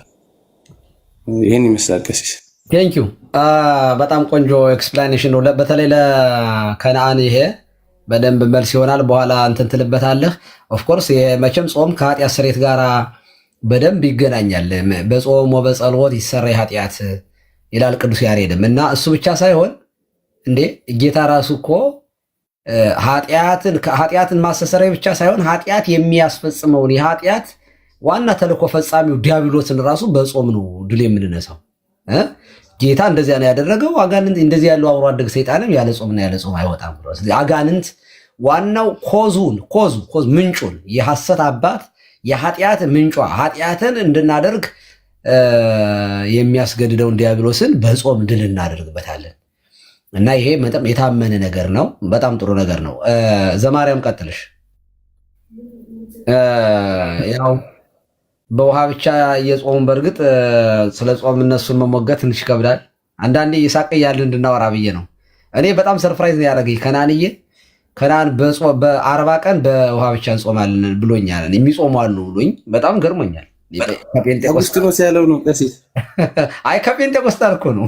ይሄን ይመስላል ቀሲስ። ቴንክ ዩ በጣም ቆንጆ ኤክስፕላኔሽን ነው። በተለይ ለከነአን ይሄ በደንብ መልስ ይሆናል። በኋላ እንትን ትልበታለህ። ኦፍኮርስ መቼም ጾም ከኃጢአት ስርየት ጋር በደንብ ይገናኛል። በጾም ወበጸሎት ይሰራ ኃጢአት ይላል ቅዱስ ያሬድም። እና እሱ ብቻ ሳይሆን እንዴ ጌታ ራሱ እኮ ኃጢአትን ማስተሰረይ ብቻ ሳይሆን ኃጢአት የሚያስፈጽመውን የኃጢአት ዋና ተልእኮ ፈጻሚው ዲያብሎስን ራሱ በጾም ነው ድል የምንነሳው። ጌታ እንደዚያ ነው ያደረገው። አጋንንት እንደዚህ ያለው አብሮ አደግ ሰይጣንም ያለ ጾምና ያለ ጾም አይወጣም ብሎ ስለዚህ አጋንንት ዋናው ኮዙ ምንጩን የሐሰት አባት የኃጢአት ምንጯ ኃጢአትን እንድናደርግ የሚያስገድደውን ዲያብሎስን በጾም ድል እናደርግበታለን። እና ይሄ በጣም የታመነ ነገር ነው። በጣም ጥሩ ነገር ነው። ዘማርያም ቀጥልሽ። ያው በውሃ ብቻ እየጾሙ በእርግጥ ስለ ጾም እነሱን መሞገት ትንሽ ይከብዳል። አንዳንዴ ይሳቅ እያልን እንድናወራ ብዬ ነው። እኔ በጣም ሰርፕራይዝ ነው ያደረገኝ ከነአን በ40 ቀን በውሃ ብቻ እንጾማለን ብሎኛል። የሚጾሙ አሉ ብሎኝ በጣም ገርሞኛል። አውግስጢኖስ ያለው ነው ቀሲስ። አይ ከጴንጤቆስጣል እኮ ነው።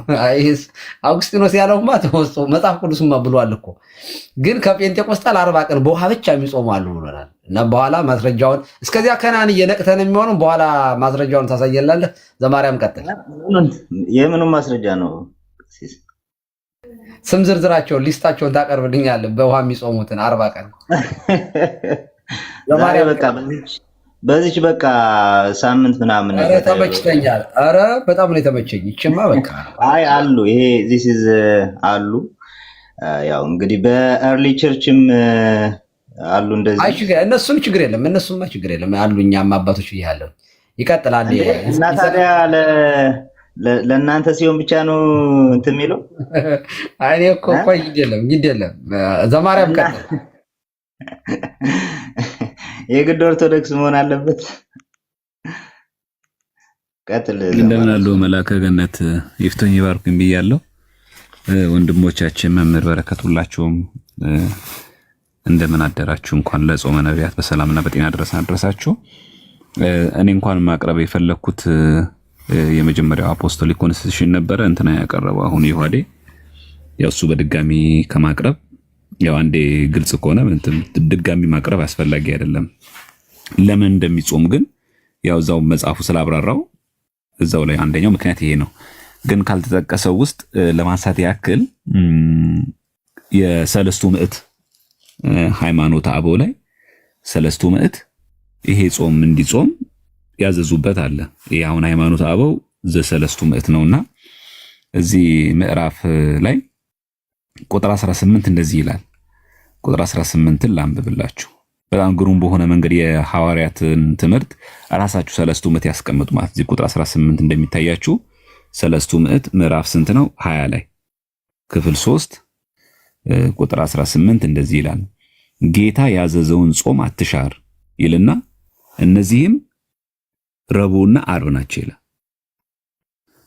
አውግስጢኖስ ያለውማ መጽሐፍ ቅዱስማ ብሏል እኮ። ግን ከጴንጤቆስጣል 40 ቀን በውሃ ብቻ የሚጾሙ አሉ ብሎናል። እና በኋላ ማስረጃውን እስከዚያ ከነአን እየነቅተን የሚሆነው በኋላ ማስረጃውን ታሳየላለህ። ዘማርያም ቀጥል። የምኑ ማስረጃ ነው? ስም ዝርዝራቸውን ሊስታቸውን ታቀርብልኛለህ? በውሃ የሚጾሙትን 40 ቀን ዛሬ በቃ በዚች በቃ ሳምንት ምናምን ኧረ ተመችተኛል። ኧረ በጣም ነው የተመቸኝ። ይችማ በቃ አይ አሉ ይሄ this is አሉ ያው እንግዲህ በኤርሊ ቸርችም አሉ እንደዚህ። አይ እነሱም ችግር የለም፣ እነሱማ ችግር የለም አሉ። እኛም አባቶች ብያለሁ። ይቀጥላል እና ታዲያ ለእናንተ ሲሆን ብቻ ነው እንትን የሚለው? አይ እኔ እኮ ቆይ ግድ የለም ዘማርያም ቀጥል። የግድ ኦርቶዶክስ መሆን አለበት? ቀጥል። እንደምን አሉ መላከ ገነት ይፍቶኝ ይባርኩኝ ብያለሁ። ወንድሞቻችን መምህር በረከት ሁላችሁም እንደምን አደራችሁ? እንኳን ለጾመ ነቢያት በሰላምና በጤና አደረሳችሁ። እኔ እንኳን ማቅረብ የፈለኩት የመጀመሪያው አፖስቶሊክ ኮንስቲቱሽን ነበረ እንትና ያቀረበው አሁን ይሁዴ ያው እሱ በድጋሚ ከማቅረብ ያው አንዴ ግልጽ ከሆነ ድጋሚ ማቅረብ አስፈላጊ አይደለም። ለምን እንደሚጾም ግን ያው እዛው መጽሐፉ ስላብራራው እዛው ላይ አንደኛው ምክንያት ይሄ ነው። ግን ካልተጠቀሰው ውስጥ ለማንሳት ያክል የሰለስቱ ምዕት ሃይማኖተ አበው ላይ ሰለስቱ ምዕት ይሄ ጾም እንዲጾም ያዘዙበት አለ። ይሄ አሁን ሃይማኖተ አበው ዘሰለስቱ ምዕት ነውና እዚህ ምዕራፍ ላይ ቁጥር 18 እንደዚህ ይላል። ቁጥር 18ን ላንብብላችሁ። በጣም ግሩም በሆነ መንገድ የሐዋርያትን ትምህርት ራሳችሁ ሰለስቱ ምዕት ያስቀምጡ ማለት እዚህ ቁጥር 18 እንደሚታያችሁ ሰለስቱ ምዕት ምዕራፍ ስንት ነው? 20 ላይ ክፍል 3 ቁጥር 18 እንደዚህ ይላል። ጌታ ያዘዘውን ጾም አትሻር ይልና እነዚህም ረቡዕና ዓርብ ናቸው ይላል።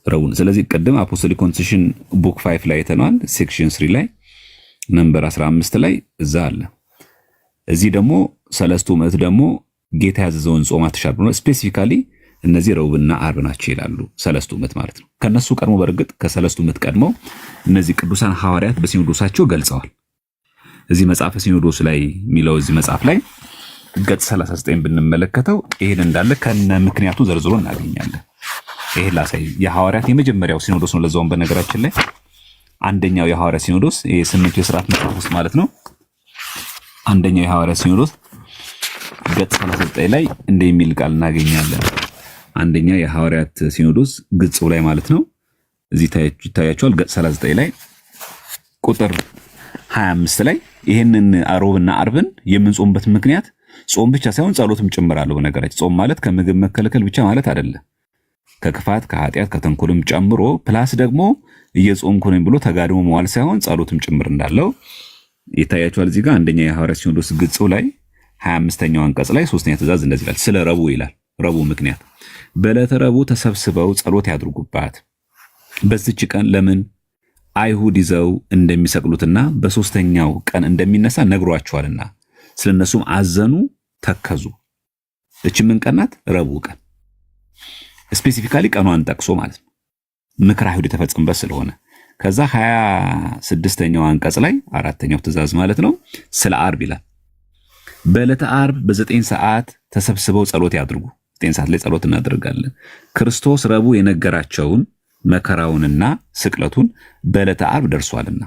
ረቡዕ። ስለዚህ ቀደም አፖስቶሊክ ኮንስቲቱሽን ቡክ 5 ላይ ተናል ሴክሽን 3 ላይ ነምበር 15 ላይ እዛ አለ። እዚህ ደግሞ ሰለስቱ ምዕት ደግሞ ጌታ ያዘዘውን ጾም አትሻር ብሎ ስፔሲፊካሊ እነዚህ ረቡዕና ዓርብ ናቸው ይላሉ። ሰለስቱ ምዕት ማለት ነው። ከነሱ ቀድሞ በርግጥ ከሰለስቱ ምዕት ቀድሞ እነዚህ ቅዱሳን ሐዋርያት በሲኖዶሳቸው ገልጸዋል። እዚህ መጽሐፈ ሲኖዶስ ላይ የሚለው እዚህ መጽሐፍ ላይ ገጽ 39 ብንመለከተው ይሄን እንዳለ ከነ ምክንያቱ ዘርዝሮ እናገኛለን። ይሄ ላሳይ የሐዋርያት የመጀመሪያው ሲኖዶስ ነው። ለዛውም በነገራችን ላይ አንደኛው የሐዋርያት ሲኖዶስ ይሄ 8 የሥርዓት መጽሐፍ ውስጥ ማለት ነው። አንደኛው የሐዋርያት ሲኖዶስ ገጽ 39 ላይ እንደሚል ቃል እናገኛለን። አንደኛው የሐዋርያት ሲኖዶስ ገጽ ላይ ማለት ነው። እዚህ ታያችኋል። ገጽ 39 ላይ ቁጥር 25 ላይ ይሄንን ረቡዕና ዓርብን የምንጾምበት ምክንያት ጾም ብቻ ሳይሆን ጸሎትም ጭምራለሁ። በነገራችን ጾም ማለት ከምግብ መከልከል ብቻ ማለት አይደለም። ከክፋት ከኃጢአት ከተንኮልም ጨምሮ ፕላስ ደግሞ እየጾምኩ ነኝ ብሎ ተጋድሞ መዋል ሳይሆን ጸሎትም ጭምር እንዳለው ይታያችኋል። እዚህ ጋር አንደኛ የሐዋርያት ሲኖዶስ ገጽ ላይ 25ኛው አንቀጽ ላይ 3ኛ ትእዛዝ እንደዚህ ይላል። ስለ ረቡዕ ይላል። ረቡዕ ምክንያት በዕለተ ረቡዕ ተሰብስበው ጸሎት ያድርጉባት። በዚች ቀን ለምን አይሁድ ይዘው እንደሚሰቅሉትና በሶስተኛው ቀን እንደሚነሳ ነግሯቸዋልና ስለነሱም አዘኑ፣ ተከዙ። እቺ ምን ቀን ናት? ረቡዕ ቀን። ስፔሲፊካሊ ቀኗን ጠቅሶ ማለት ነው። ምክረ አይሁድ የተፈጸመበት ስለሆነ ከዛ 26ኛው አንቀጽ ላይ 4ኛው ትእዛዝ ማለት ነው ስለ ዓርብ ይላል። በዕለተ ዓርብ በ9 ሰዓት ተሰብስበው ጸሎት ያድርጉ። 9 ሰዓት ላይ ጸሎት እናደርጋለን። ክርስቶስ ረቡዕ የነገራቸውን መከራውንና ስቅለቱን በዕለተ ዓርብ ደርሷልና።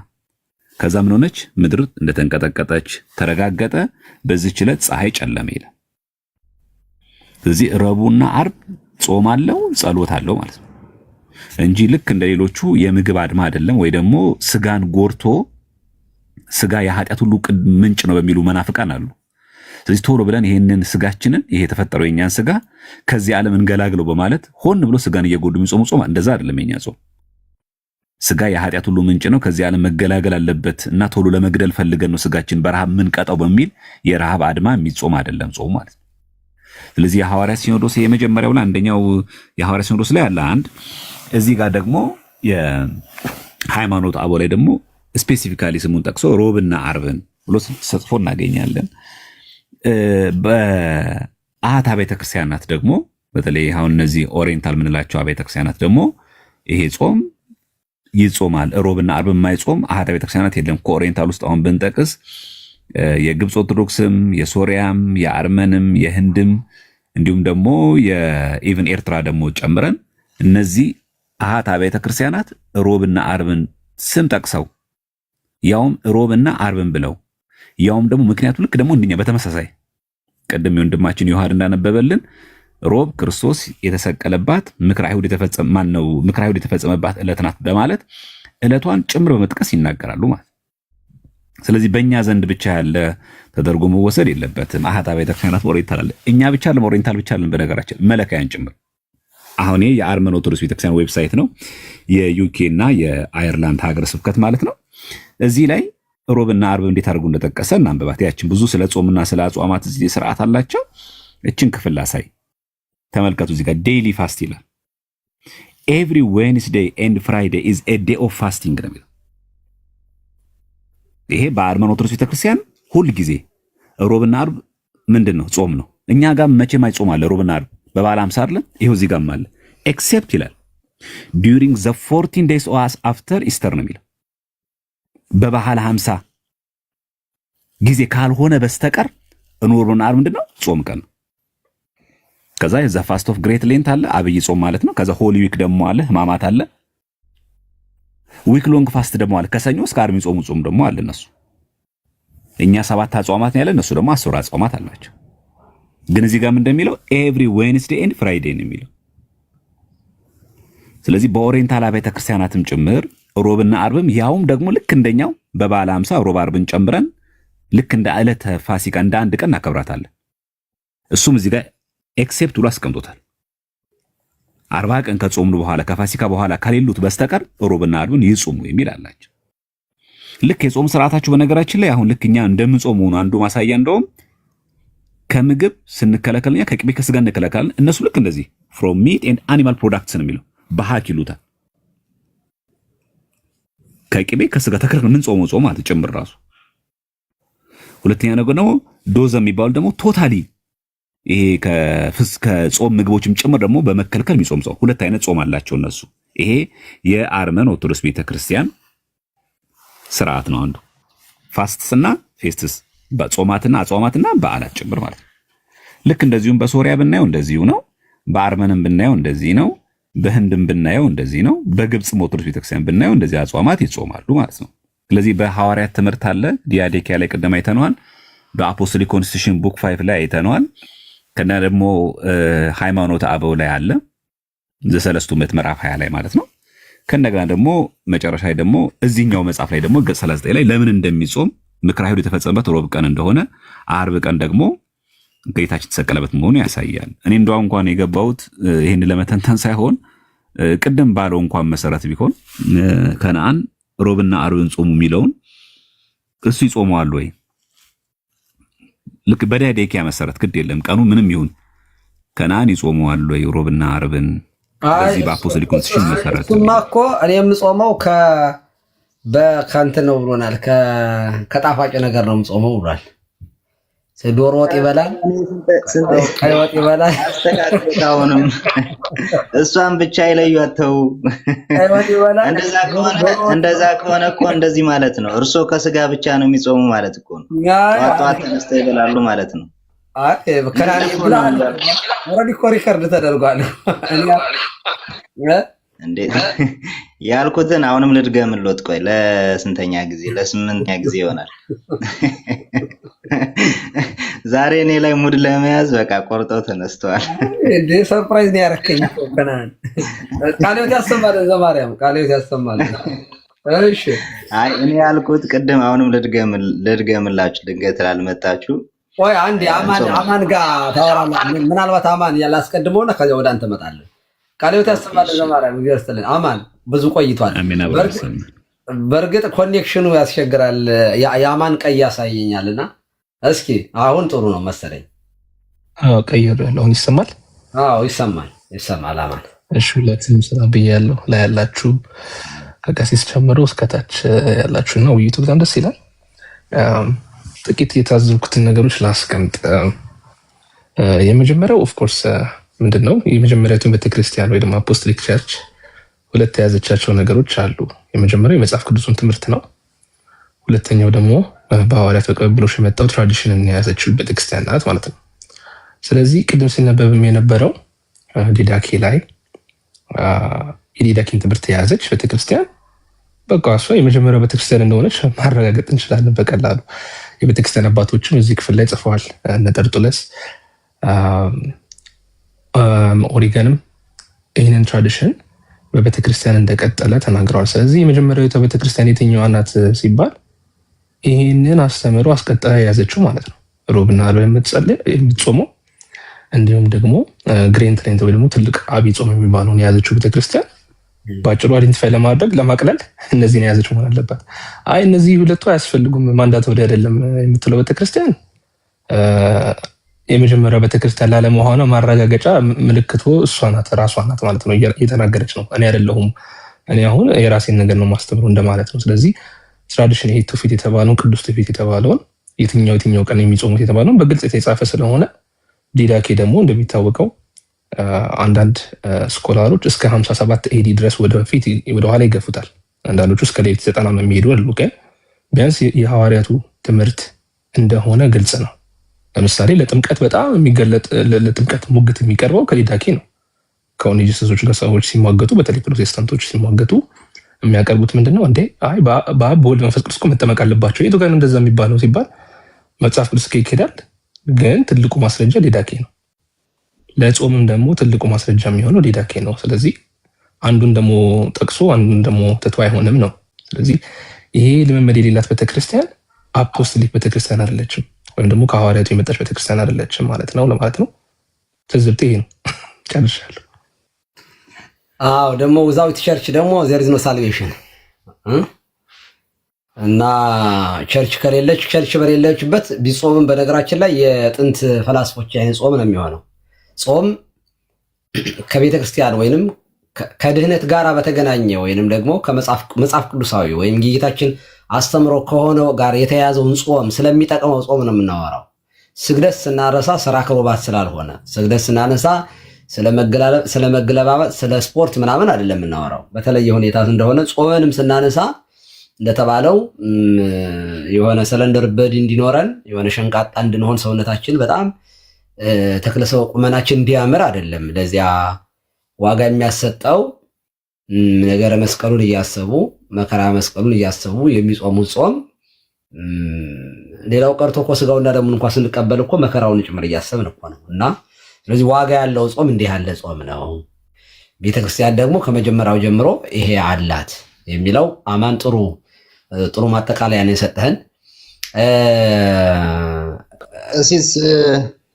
ከዛ ምን ሆነች? ምድር እንደተንቀጠቀጠች ተረጋገጠ። በዚህች ዕለት ፀሐይ ጨለመ ይላል። ስለዚህ ረቡዕና ዓርብ ጾም አለው ጸሎት አለው ማለት ነው እንጂ ልክ እንደሌሎቹ የምግብ አድማ አይደለም። ወይ ደግሞ ስጋን ጎርቶ ስጋ የኃጢአት ሁሉ ምንጭ ነው በሚሉ መናፍቃን አሉ። ስለዚህ ቶሎ ብለን ይሄንን ስጋችንን ይሄ የተፈጠረው የኛን ስጋ ከዚህ ዓለም እንገላግለው በማለት ሆን ብሎ ስጋን እየጎዱ የሚጾሙ ጾም እንደዛ አይደለም። የኛ ጾም ስጋ የኃጢአት ሁሉ ምንጭ ነው፣ ከዚህ ዓለም መገላገል አለበት እና ቶሎ ለመግደል ፈልገን ነው ስጋችን በረሃብ ምንቀጣው በሚል የረሃብ አድማ የሚጾም አይደለም ጾም ማለት ነው። ስለዚህ የሐዋርያት ሲኖዶስ የመጀመሪያው ላይ አንደኛው የሐዋርያት ሲኖዶስ ላይ አለ አንድ። እዚህ ጋር ደግሞ የሃይማኖት አበው ላይ ደግሞ ስፔሲፊካሊ ስሙን ጠቅሶ ረቡዕና ዓርብን ብሎ ተጽፎ እናገኛለን። በአሃት አብያተ ክርስቲያናት ደግሞ በተለይ አሁን እነዚህ ኦሪየንታል ምንላቸው አብያተ ክርስቲያናት ደግሞ ይሄ ጾም ይጾማል። ረቡዕና ዓርብ የማይጾም አሃት አብያተ ክርስቲያናት የለም። ከኦሪየንታል ውስጥ አሁን ብንጠቅስ የግብፅ ኦርቶዶክስም፣ የሶሪያም፣ የአርመንም፣ የህንድም እንዲሁም ደግሞ የኢቭን ኤርትራ ደግሞ ጨምረን እነዚህ አሃት አብያተ ክርስቲያናት ረቡዕና ዓርብን ስም ጠቅሰው ያውም ሮብና አርብን ብለው ያውም ደግሞ ምክንያቱ ልክ ደግሞ እንደኛ በተመሳሳይ ቀደም የወንድማችን ዮሐድ እንዳነበበልን ሮብ ክርስቶስ የተሰቀለባት ምክረ አይሁድ የተፈጸመባት ዕለት ናት በማለት ዕለቷን ጭምር በመጥቀስ ይናገራሉ ማለት። ስለዚህ በእኛ ዘንድ ብቻ ያለ ተደርጎ መወሰድ የለበትም። አሃታ ቤተክርስቲያናት ኦሪየንታል አለ። እኛ ብቻ አለ ኦሪየንታል ብቻ አለን በነገራችን መለካያን ጭምር። አሁን የአርመን ኦርቶዶክስ ቤተክርስቲያን ዌብሳይት ነው የዩኬ እና የአየርላንድ ሀገረ ስብከት ማለት ነው። እዚህ ላይ ሮብና አርብ እንዴት አድርጎ እንደጠቀሰ እናንብባት። ያችን ብዙ ስለ ጾምና ስለ አጽዋማት እዚህ ስርዓት አላቸው። እችን ክፍል ላሳይ ተመልከቱ። እዚህ ጋር ዴይሊ ፋስት ይላል። ኤቭሪ ዌንስዴይ ኤንድ ፍራይዴይ ኢዝ ኤ ዴይ ኦፍ ፋስቲንግ ነው የሚለው። ይሄ በአርመን ኦርቶዶክስ ቤተክርስቲያን ሁል ጊዜ ሮብና አርብ ምንድነው ጾም ነው። እኛ ጋር መቼም አይጾም አለ ሮብና አርብ በበዓለ ሃምሳ አይደል? ይሄው እዚህ ጋርም አለ ኤክሴፕት ይላል ዱሪንግ ዘ 14 days አፍተር ኢስተር ነው የሚለው። በበዓለ ሃምሳ ጊዜ ካልሆነ በስተቀር ሮብና አርብ ምንድነው ጾም ቀን ነው። ከዛ የዛ ፋስት ኦፍ ግሬት ሌንት አለ አብይ ጾም ማለት ነው። ከዛ ሆሊ ዊክ ደግሞ አለ ህማማት አለ። ዊክ ሎንግ ፋስት ደግሞ አለ ከሰኞ እስከ ዓርብ ጾም ደግሞ አለ እነሱ። እኛ 7 አጽዋማት ነው ያለ እነሱ ደግሞ 10 አጽዋማት አላቸው። ግን እዚህ ጋር ምን እንደሚለው ኤቭሪ ዌንስዴይ ኤንድ ፍራይዴይ ነው የሚለው። ስለዚህ በኦሪየንታል አብያተ ክርስቲያናትም ጭምር ሮብና አርብም ያውም ደግሞ ልክ እንደኛው በበዓለ ሃምሳ ሮብ አርብን ጨምረን ልክ እንደ ዕለተ ፋሲካ እንደ አንድ ቀን እናከብራታለን። እሱም እዚህ ጋር ኤክሴፕት ብሎ አስቀምጦታል። 40 ቀን ከጾሙ በኋላ ከፋሲካ በኋላ ከሌሉት በስተቀር ሮብና አርብን ይጾሙ የሚል አላቸው። ልክ የጾም ስርዓታችሁ በነገራችን ላይ አሁን ልክ እኛ እንደምጾሙ ነው አንዱ ማሳያ። እንደውም ከምግብ ስንከለከልኛ ከቅቤ ከስጋ እንከለከላለን። እነሱ ልክ እንደዚህ from meat and animal products ነው የሚለው በሐክ ይሉታል። ከቅቤ ከስጋ ተከለከለ ምን ጾሙ ጾም ማለት ጭምር ራሱ። ሁለተኛ ነገር ደግሞ ዶዘ የሚባል ደግሞ ቶታሊ ይሄ ከጾም ምግቦችም ጭምር ደግሞ በመከልከል የሚጾም ሰው ሁለት አይነት ጾም አላቸው እነሱ። ይሄ የአርመን ኦርቶዶክስ ቤተክርስቲያን ስርዓት ነው አንዱ ፋስትስ እና ፌስትስ በጾማትና አጽዋማትና በዓላት ጭምር ማለት ነው። ልክ እንደዚሁም በሶሪያ ብናየው እንደዚሁ ነው። በአርመንም ብናየው እንደዚህ ነው። በህንድም ብናየው እንደዚህ ነው። በግብጽ ኦርቶዶክስ ቤተክርስቲያን ብናየው እንደዚህ አጽዋማት ይጾማሉ ማለት ነው። ስለዚህ በሐዋርያት ትምህርት አለ ዲያዴኪያ ላይ ቀደም አይተነዋል። በአፖስቶሊክ ኮንስቲቱሽን ቡክ 5 ላይ አይተነዋል። ከና ደግሞ ሃይማኖተ አበው ላይ አለ ዘሰለስቱ ምዕት ምዕራፍ 20 ላይ ማለት ነው። ከነገና ደግሞ መጨረሻ ላይ ደግሞ እዚህኛው መጽሐፍ ላይ ደግሞ ገጽ 39 ላይ ለምን እንደሚጾም ምክረ አይሁድ የተፈጸመበት ሮብ ቀን እንደሆነ አርብ ቀን ደግሞ ጌታችን ተሰቀለበት መሆኑ ያሳያል። እኔ እንደው እንኳን የገባሁት ይሄን ለመተንተን ሳይሆን ቅድም ባለው እንኳን መሰረት ቢሆን ከነአን ሮብና አርብን ጾሙ የሚለውን እሱ ይጾመዋል ወይ ልክ በዲያዴኪያ መሰረት ግድ የለም ቀኑ ምንም ይሁን ከነአን ይጾመዋል ወይ ሮብና አርብን በዚህ በአፖስቶሊክ ኮንስቲቱሽን መሰረት? እሱማ እኮ እኔ የምጾመው በከንት ነው ብሎናል። ከጣፋጭ ነገር ነው የምጾመው ብሏል። ዶሮ ወጥ ይበላል፣ ቀይ ወጥ ይበላል። አስተካክለውንም እሷን ብቻ ይለዩአተው። ቀይ ወጥ ይበላል። እንደዛ ከሆነ እኮ እንደዚህ ማለት ነው። እርሶ ከስጋ ብቻ ነው የሚጾሙ ማለት እኮ ነው። ጧት ተነስተው ይበላሉ ማለት ነው። አይ በከናኒ ብላል ኦሬዲ ሪከርድ ተደርጓል። እንዴት ያልኩትን አሁንም ልድገምልዎት። ቆይ ለስንተኛ ጊዜ? ለስምንተኛ ጊዜ ይሆናል። ዛሬ እኔ ላይ ሙድ ለመያዝ በቃ ቆርጠው ተነስተዋል። እንዴ ሰርፕራይዝ ነው ያረከኝ እኮ ከናን። ቃልዮት ያሰማል ዘማርያም ቃልዮት ያሰማል። እሺ አይ እኔ ያልኩት ቅድም አሁንም ልድገምላችሁ ድንገት ላልመጣችሁ። ቆይ አንዴ አማን ጋር ታወራለህ። ምናልባት አማን ያላስቀድመውና ከዚያ ወደ አንተ እመጣለሁ። ቃልዮት ያሰማል ዘማርያም ይገርስተልን። አማን ብዙ ቆይቷል። በእርግጥ ኮኔክሽኑ ያስቸግራል። የአማን ቀይ ያሳየኛልና እስኪ አሁን ጥሩ ነው መሰለኝ። አዎ ቀይሩ ያለው አሁን ይሰማል። አዎ ይሰማል አማን። እሺ ሁላችንም ሰላም ብያለሁ። ላይ ያላችሁ ከቀሲስ ጀምሮ እስከታች ያላችሁና ውይይቱ በጣም ደስ ይላል። ጥቂት የታዘብኩትን ነገሮች ላስቀምጥ። የመጀመሪያው ኦፍ ኮርስ ምንድነው የመጀመሪያው ቤተክርስቲያን ወይ ደግሞ አፖስቶሊክ ቸርች ሁለት የያዘቻቸው ነገሮች አሉ። የመጀመሪያው የመጽሐፍ ቅዱስን ትምህርት ነው። ሁለተኛው ደግሞ በሐዋርያት በቅብብሎሽ የመጣው ትራዲሽንን የያዘችው ቤተክርስቲያን ናት ማለት ነው። ስለዚህ ቅድም ሲነበብም የነበረው ዲዳኬ ላይ የዲዳኬን ትምህርት የያዘች ቤተክርስቲያን በቃ እሷ የመጀመሪያው ቤተክርስቲያን እንደሆነች ማረጋገጥ እንችላለን በቀላሉ። የቤተክርስቲያን አባቶችም እዚህ ክፍል ላይ ጽፈዋል። እነ ጠርጡለስ ኦሪገንም ይህንን ትራዲሽን በቤተክርስቲያን እንደቀጠለ ተናግረዋል። ስለዚህ የመጀመሪያው ቤተክርስቲያን የትኛዋ ናት ሲባል ይህንን አስተምሮ አስቀጥላ የያዘችው ማለት ነው። ሮብና ዓርብ የምትጾመው እንዲሁም ደግሞ ግሬን ትሬንት ወይ ደግሞ ትልቅ አብይ ጾም የሚባለውን የያዘችው ቤተክርስቲያን በአጭሩ አይደንቲፋይ ለማድረግ ለማቅለል እነዚህን የያዘችው መሆን አለባት። አይ እነዚህ ሁለቱ አያስፈልጉም ማንዳቶሪ አይደለም የምትለው ቤተክርስቲያን የመጀመሪያው ቤተክርስቲያን ላለመሆኗ ማረጋገጫ ምልክቱ እሷ ናት፣ ራሷ ናት ማለት ነው። እየተናገረች ነው እኔ አይደለሁም፣ እኔ አሁን የራሴን ነገር ነው ማስተምረው እንደማለት ነው። ስለዚህ ትራዲሽን ይሄ ትውፊት የተባለውን ቅዱስ ትውፊት የተባለውን የትኛው ቀን የሚጾሙት የተባለውን በግልጽ የተጻፈ ስለሆነ ዲዳኬ ደግሞ እንደሚታወቀው አንዳንድ ስኮላሮች እስከ 57 ኤዲ ድረስ ወደፊት ወደኋላ ይገፉታል። አንዳንዶቹ እስከ ሌሊት 90 ነው የሚሄዱ አሉ። ግን ቢያንስ የሐዋርያቱ ትምህርት እንደሆነ ግልጽ ነው። ለምሳሌ ለጥምቀት በጣም የሚገለጥ ለጥምቀት ሙግት የሚቀርበው ከዲዳኬ ነው። ከኦኔጂስቶች ጋር ሰዎች ሲሟገቱ፣ በተለይ ፕሮቴስታንቶች ሲሟገቱ የሚያቀርቡት ምንድነው? እንዴ አይ በአብ በወልድ መንፈስ ቅዱስ መጠመቅ አለባቸው። የቱ ጋር እንደዛ የሚባለው ሲባል መጽሐፍ ቅዱስ ይሄዳል። ግን ትልቁ ማስረጃ ዲዳኬ ነው። ለጾምም ደግሞ ትልቁ ማስረጃ የሚሆነው ዲዳኬ ነው። ስለዚህ አንዱን ደግሞ ጠቅሶ አንዱን ደግሞ ትቶ አይሆንም ነው። ስለዚህ ይሄ ልምምድ የሌላት ቤተክርስቲያን አፖስቶሊክ ቤተክርስቲያን አይደለችም፣ ወይም ደግሞ ከሐዋርያቱ የመጣች ቤተክርስቲያን አይደለችም ማለት ነው ለማለት ነው። ትዝብት ይሄ ነው። ጨርሻለሁ። አዎ ደግሞ ዊዛውት ቸርች ደግሞ ዜር ኢዝ ኖ ሳልቬሽን እና ቸርች ከሌለች ቸርች በሌለችበት ቢጾምም በነገራችን ላይ የጥንት ፈላስፎች አይነት ጾም ነው የሚሆነው። ጾም ከቤተ ክርስቲያን ወይንም ከድህነት ጋር በተገናኘ ወይንም ደግሞ ከመጽሐፍ ቅዱሳዊ ወይም ጌታችን አስተምሮ ከሆነው ጋር የተያያዘውን ጾም ስለሚጠቅመው ጾም ነው የምናወራው። ስግደት ስናነሳ ስራ ክሮባት ስላልሆነ፣ ስግደት ስናነሳ ስለመገለባበጥ ስለ ስፖርት ምናምን አይደለም የምናወራው። በተለየ ሁኔታ እንደሆነ ጾምንም ስናነሳ እንደተባለው የሆነ ሰለንደር በዲ እንዲኖረን የሆነ ሸንቃጣ እንድንሆን ሰውነታችን በጣም ተክለሰው ቁመናችን እንዲያምር አይደለም። ለዚያ ዋጋ የሚያሰጠው ነገረ መስቀሉን እያሰቡ መከራ መስቀሉን እያሰቡ የሚጾሙት ጾም ሌላው ቀርቶ እኮ ስጋውና ደሙን እንኳን ስንቀበል እኮ መከራውን ጭምር እያሰብን እኮ ነው። እና ስለዚህ ዋጋ ያለው ጾም እንዲህ ያለ ጾም ነው። ቤተክርስቲያን ደግሞ ከመጀመሪያው ጀምሮ ይሄ አላት የሚለው አማን ጥሩ ማጠቃለያ ነው የሰጠህን። እሲስ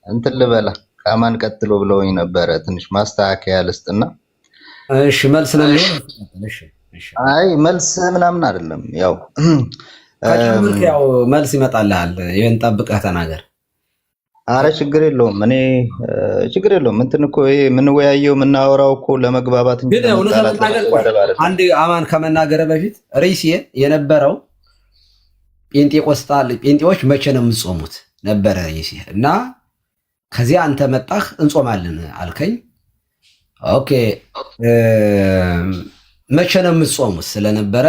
እንትን ልበላ ከአማን ቀጥሎ ብለውኝ ነበረ። ትንሽ ማስተካከያ ልስጥና እሺ መልስ ነው የሚሆነው። እሺ አይ መልስ ምናምን አይደለም፣ ያው ከጀምር ያው መልስ ይመጣልሃል። ይሄን ጠብቀህ ተናገር። አረ ችግር የለውም፣ እኔ ችግር የለውም። እንትን እኮ ይሄ የምንወያየው የምናወራው እኮ ለመግባባት እንጂ ግን እውነት ለመናገር አንድ አማን ከመናገር በፊት ርዕሴ የነበረው ጴንጤዎች መቼ ነው የምትጾሙት ነበረ ርዕሴ እና ከዚያ አንተ መጣህ እንጾማለን አልከኝ። ኦኬ መቼ ነው የምትጾሙት ስለነበረ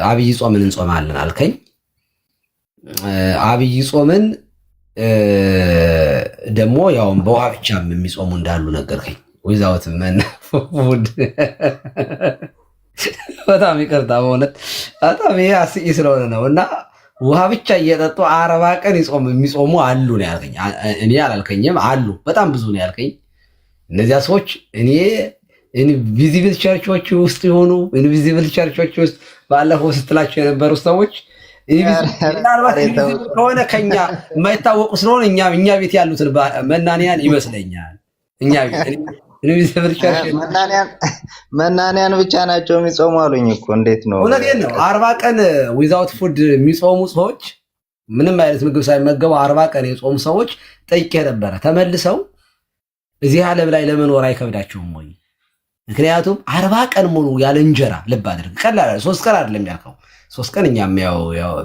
አብይ ጾምን እንጾማለን አልከኝ። አብይ ጾምን ደግሞ ያው በውሃ ብቻም የሚጾሙ እንዳሉ ነገርከኝ። ዊዛውት ፉድ በጣም ይቅርታ በእውነት በጣም ይሄ አስቂ ስለሆነ ነው። እና ውሃ ብቻ እየጠጡ 40 ቀን የሚጾሙ አሉ ነው ያልከኝ። እኔ አላልከኝም፣ አሉ በጣም ብዙ ነው ያልከኝ። እነዚያ ሰዎች እኔ ኢንቪዚብል ቸርቾች ውስጥ የሆኑ ኢንቪዚብል ቸርቾች ውስጥ ባለፈው ስትላቸው የነበሩ ሰዎች ምናልባት ከሆነ ከኛ የማይታወቁ ስለሆነ እኛ ቤት ያሉትን መናንያን ይመስለኛል። እኛ ቤት ኢንቪዚብል ቸርች መናንያን ብቻ ናቸው የሚጾሙ አሉኝ እኮ። እንዴት ነው? እውነቴን ነው። 40 ቀን ዊዛውት ፉድ የሚጾሙ ሰዎች ምንም አይነት ምግብ ሳይመገቡ 40 ቀን የጾሙ ሰዎች ጠይቄ ነበረ። ተመልሰው እዚህ ዓለም ላይ ለመኖር አይከብዳቸውም ወይ? ምክንያቱም 40 ቀን ሙሉ ያለ እንጀራ ልብ አድርግ። ቀላል 3 ቀን አይደለም ያልከው 3 ቀን እኛም ያው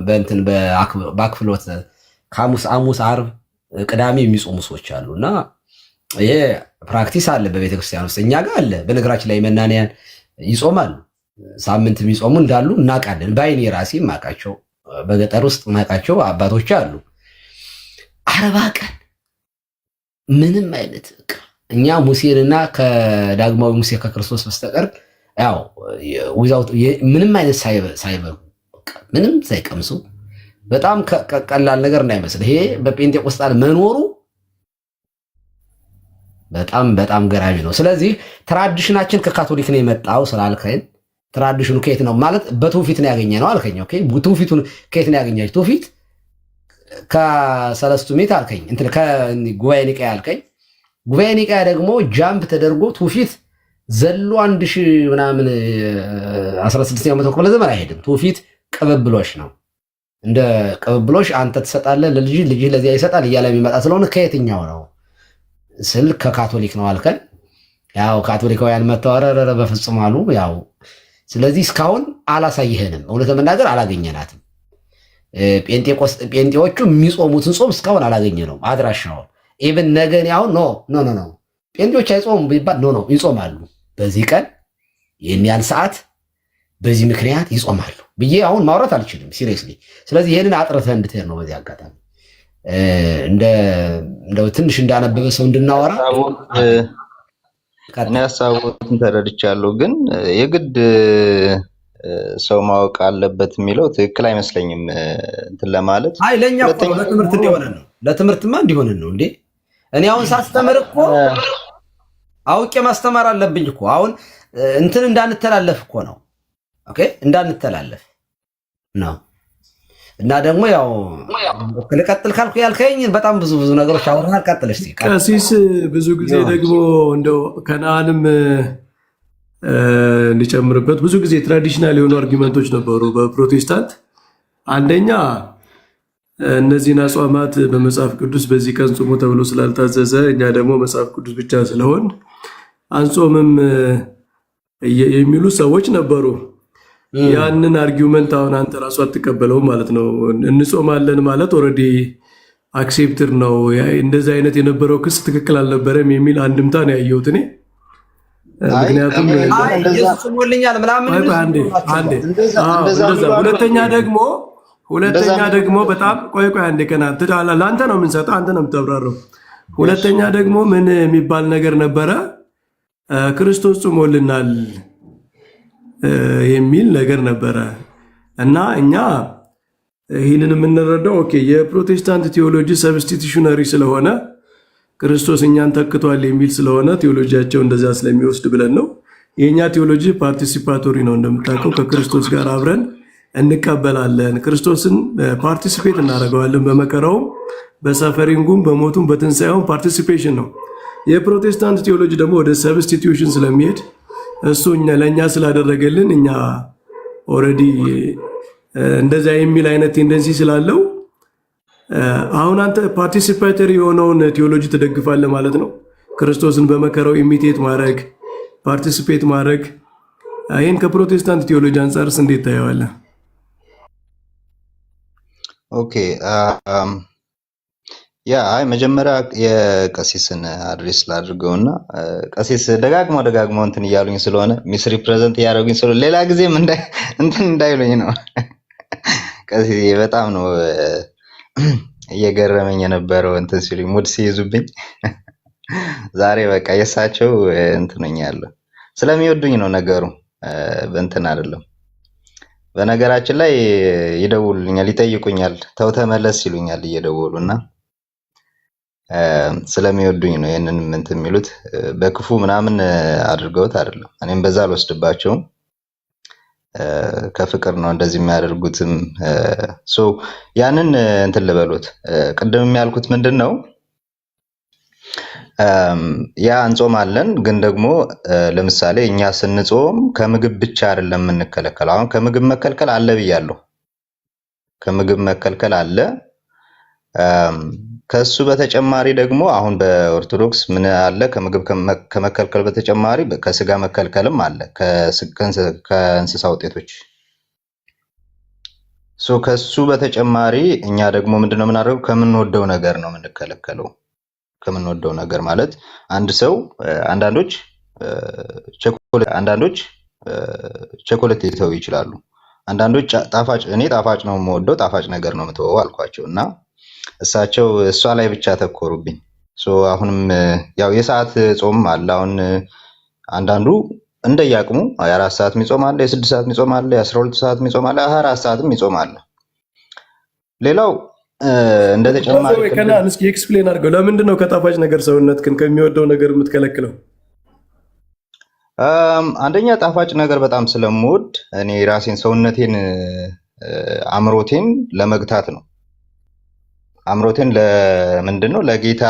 በእንትን በአክፍሎት ሐሙስ፣ ዓርብ፣ ቅዳሜ የሚጾሙ ሰዎች አሉና ይሄ ፕራክቲስ አለ በቤተክርስቲያን ውስጥ እኛ ጋር አለ። በነገራችን ላይ መናንያን ይጾማሉ፣ ሳምንት የሚጾሙ እንዳሉ እናውቃለን። በአይኔ ራሴ ማቃቸው በገጠር ውስጥ ማቃቸው አባቶች አሉ። 40 ቀን ምንም አይነት እኛ ሙሴንና ከዳግማዊ ሙሴ ከክርስቶስ በስተቀር ያው ዊዛውት ምንም አይነት ሳይበሉ ምንም ሳይቀምሱ በጣም ቀላል ነገር እንዳይመስል ይሄ በጴንጤቆስጣል መኖሩ በጣም በጣም ገራሚ ነው። ስለዚህ ትራዲሽናችን ከካቶሊክ ነው የመጣው ስላልከኝ ትራዲሽኑ ከየት ነው ማለት በትውፊት ነው ያገኘነው አልከኝ። ኦኬ ትውፊቱን ከየት ነው ያገኘው? ትውፊት ከሰለስቱ ምዕት አልከኝ፣ እንትን ከጉባኤ ኒቃያ አልከኝ። ጉባኤ ኒቃያ ደግሞ ጃምፕ ተደርጎ ትውፊት ዘሎ 1000 ምናምን 16ኛው መቶ ክፍለ ዘመን አይሄድም። ትውፊት ቅብብሎሽ ነው። እንደ ቅብብሎሽ አንተ ትሰጣለህ ለልጅ ልጅ ለዚያ ይሰጣል እያለ የሚመጣ ስለሆነ ከየትኛው ነው ስል ከካቶሊክ ነው አልከን። ያው ካቶሊካውያን መተዋረረ በፍጹም አሉ። ያው ስለዚህ እስካሁን አላሳየህንም፣ እውነት ለመናገር አላገኘናትም። ጴንጤዎቹ የሚጾሙትን ጾም እስካሁን አላገኘነውም አድራሻውን። ኢቭን ነገን አሁን ኖ ጴንጤዎች አይጾሙም ቢባል ኖ ይጾማሉ፣ በዚህ ቀን ይህን ያህል ሰዓት በዚህ ምክንያት ይጾማሉ ብዬ አሁን ማውራት አልችልም ሲሪየስሊ። ስለዚህ ይህንን አጥርተህ እንድትሄድ ነው በዚህ አጋጣሚ እንደው ትንሽ እንዳነበበ ሰው እንድናወራ እኔ ሀሳቡን ተረድቻለሁ፣ ግን የግድ ሰው ማወቅ አለበት የሚለው ትክክል አይመስለኝም። እንትን ለማለት አይ ለኛ እኮ ለትምህርት እንዲሆነን ነው። ለትምህርትማ እንዲሆነን ነው እንዴ። እኔ አሁን ሳስተምር እኮ አውቄ ማስተማር አለብኝ እኮ። አሁን እንትን እንዳንተላለፍ እኮ ነው። ኦኬ እንዳንተላለፍ ነው። እና ደግሞ ያው ልቀጥል ካልኩ ያልከኝ በጣም ብዙ ነገሮች አውራሃል። ቀጥል እስቲ። ቀሲስ ብዙ ጊዜ ደግሞ እንደው ከነአንም እንዲጨምርበት ብዙ ጊዜ ትራዲሽናል የሆኑ አርጊመንቶች ነበሩ በፕሮቴስታንት። አንደኛ እነዚህን አጽዋማት በመጽሐፍ ቅዱስ በዚህ ቀን ጾሙ ተብሎ ስላልታዘዘ እኛ ደግሞ መጽሐፍ ቅዱስ ብቻ ስለሆን አንጾምም የሚሉ ሰዎች ነበሩ። ያንን አርጊውመንት አሁን አንተ ራሱ አትቀበለውም ማለት ነው። እንጾማለን ማለት ኦልሬዲ አክሴፕትድ ነው። እንደዚህ አይነት የነበረው ክስ ትክክል አልነበረም የሚል አንድምታ ነው ያየሁት እኔ። ምክንያቱም ጾሞልኛል ምናምን ሁለተኛ ደግሞ በጣም ቆይ አንዴ ቀና ለአንተ ነው የምንሰጠው፣ አንተ ነው የምታብራራው። ሁለተኛ ደግሞ ምን የሚባል ነገር ነበረ? ክርስቶስ ጾሞልናል የሚል ነገር ነበረ እና እኛ ይህንን የምንረዳው ኦኬ የፕሮቴስታንት ቴዎሎጂ ሰብስቲቱሽነሪ ስለሆነ ክርስቶስ እኛን ተክቷል የሚል ስለሆነ ቴዎሎጂያቸው እንደዛ ስለሚወስድ ብለን ነው። የኛ ቴዎሎጂ ፓርቲሲፓቶሪ ነው። እንደምታውቀው ከክርስቶስ ጋር አብረን እንቀበላለን። ክርስቶስን ፓርቲሲፔት እናደርገዋለን። በመከራውም፣ በሰፈሪንጉም፣ በሞቱም፣ በትንሳኤውም ፓርቲሲፔሽን ነው። የፕሮቴስታንት ቴዎሎጂ ደግሞ ወደ ሰብስቲቱሽን ስለሚሄድ እሱ ለእኛ ስላደረገልን እኛ ኦልሬዲ እንደዛ የሚል አይነት ቴንደንሲ ስላለው አሁን አንተ ፓርቲሲፓተሪ የሆነውን ቴዎሎጂ ትደግፋለህ ማለት ነው። ክርስቶስን በመከራው ኢሚቴት ማድረግ ፓርቲሲፔት ማድረግ ይህን ከፕሮቴስታንት ቴዎሎጂ አንጻርስ እንዴት ታየዋለህ? ኦኬ ያ አይ መጀመሪያ የቀሲስን አድሬስ ላድርገውና ቀሲስ ደጋግሞ እንትን እያሉኝ ስለሆነ ሚስ ሪፕሬዘንት እያደረጉኝ ስለሆነ ሌላ ጊዜም እንትን እንዳይሉኝ ነው። ቀሲስ በጣም ነው እየገረመኝ የነበረው እንትን ሲሉኝ ሙድ ሲይዙብኝ ዛሬ በቃ የሳቸው እንትነኛ ያለው ስለሚወዱኝ ነው ነገሩ፣ በእንትን አይደለም። በነገራችን ላይ ይደውሉልኛል፣ ይጠይቁኛል፣ ተው ተመለስ ይሉኛል እየደወሉና ስለሚወዱኝ ነው ይሄንን እንትን የሚሉት። በክፉ ምናምን አድርገውት አይደለም። እኔም በዛ አልወስድባቸውም። ከፍቅር ነው እንደዚህ የሚያደርጉትም። ያንን እንትን ልበሉት። ቅድም ያልኩት ምንድነው ያ እንጾማለን፣ ግን ደግሞ ለምሳሌ እኛ ስንጾም ከምግብ ብቻ አይደለም የምንከለከለው። አሁን ከምግብ መከልከል አለ ብያለሁ። ከምግብ መከልከል አለ። ከሱ በተጨማሪ ደግሞ አሁን በኦርቶዶክስ ምን አለ? ከምግብ ከመከልከል በተጨማሪ ከስጋ መከልከልም አለ፣ ከእንስሳ ውጤቶች። ከሱ በተጨማሪ እኛ ደግሞ ምንድነው የምናደርገው? ከምንወደው ነገር ነው የምንከለከለው። ከምንወደው ነገር ማለት አንድ ሰው አንዳንዶች ቸኮሌት ሊተው ይችላሉ። አንዳንዶች ጣፋጭ፣ እኔ ጣፋጭ ነው የምወደው፣ ጣፋጭ ነገር ነው የምተወው አልኳቸው እና እሳቸው እሷ ላይ ብቻ ተኮሩብኝ። አሁንም ያው የሰዓት ጾም አለ። አሁን አንዳንዱ እንደያቅሙ 24 ሰዓት የሚጾም አለ፣ የ6 ሰዓት የሚጾም አለ፣ የ12 ሰዓት የሚጾም አለ፣ 24 ሰዓትም የሚጾም አለ። ሌላው እንደ ተጨማሪ ከናን እስኪ ኤክስፕሌን አድርገው። ለምንድን ነው ከጣፋጭ ነገር ሰውነትህን ከሚወደው ነገር የምትከለክለው? አንደኛ ጣፋጭ ነገር በጣም ስለምወድ እኔ ራሴን ሰውነቴን አምሮቴን ለመግታት ነው። አምሮቴን ለምንድን ነው ለጌታ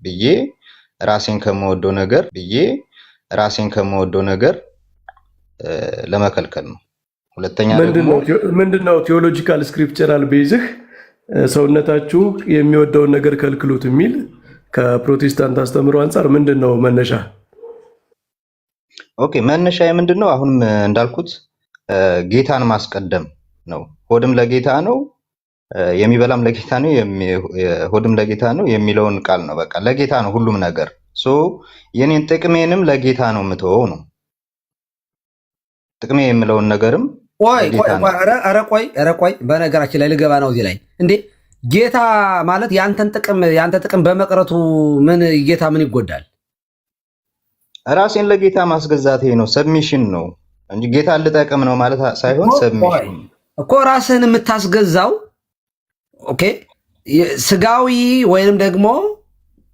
ብዬ ራሴን ከምወደው ነገር ለመከልከል ነው። ሁለተኛ ደግሞ ምንድነው ቴዎሎጂካል ስክሪፕቸራል ቤዝህ ሰውነታችሁ የሚወደውን ነገር ከልክሉት የሚል ከፕሮቴስታንት አስተምሮ አንጻር ምንድነው መነሻ? ኦኬ መነሻ ምንድነው? አሁንም እንዳልኩት ጌታን ማስቀደም ነው። ሆድም ለጌታ ነው፣ የሚበላም ለጌታ ነው፣ ሆድም ለጌታ ነው የሚለውን ቃል ነው። በቃ ለጌታ ነው ሁሉም ነገር። የኔን ጥቅሜንም ለጌታ ነው የምተወው ነው። ጥቅሜ የምለውን ነገርም ቆይ በነገራችን ላይ ልገባ ነው እዚህ ላይ እንዴ። ጌታ ማለት ያንተ ጥቅም በመቅረቱ ጌታ ምን ይጎዳል? ራሴን ለጌታ ማስገዛት ነው፣ ሰብሚሽን ነው እንጂ ጌታን ልጠቅም ነው ማለት ሳይሆን ሰብሚሽን እኮ ራስህን የምታስገዛው ኦኬ፣ ስጋዊ ወይንም ደግሞ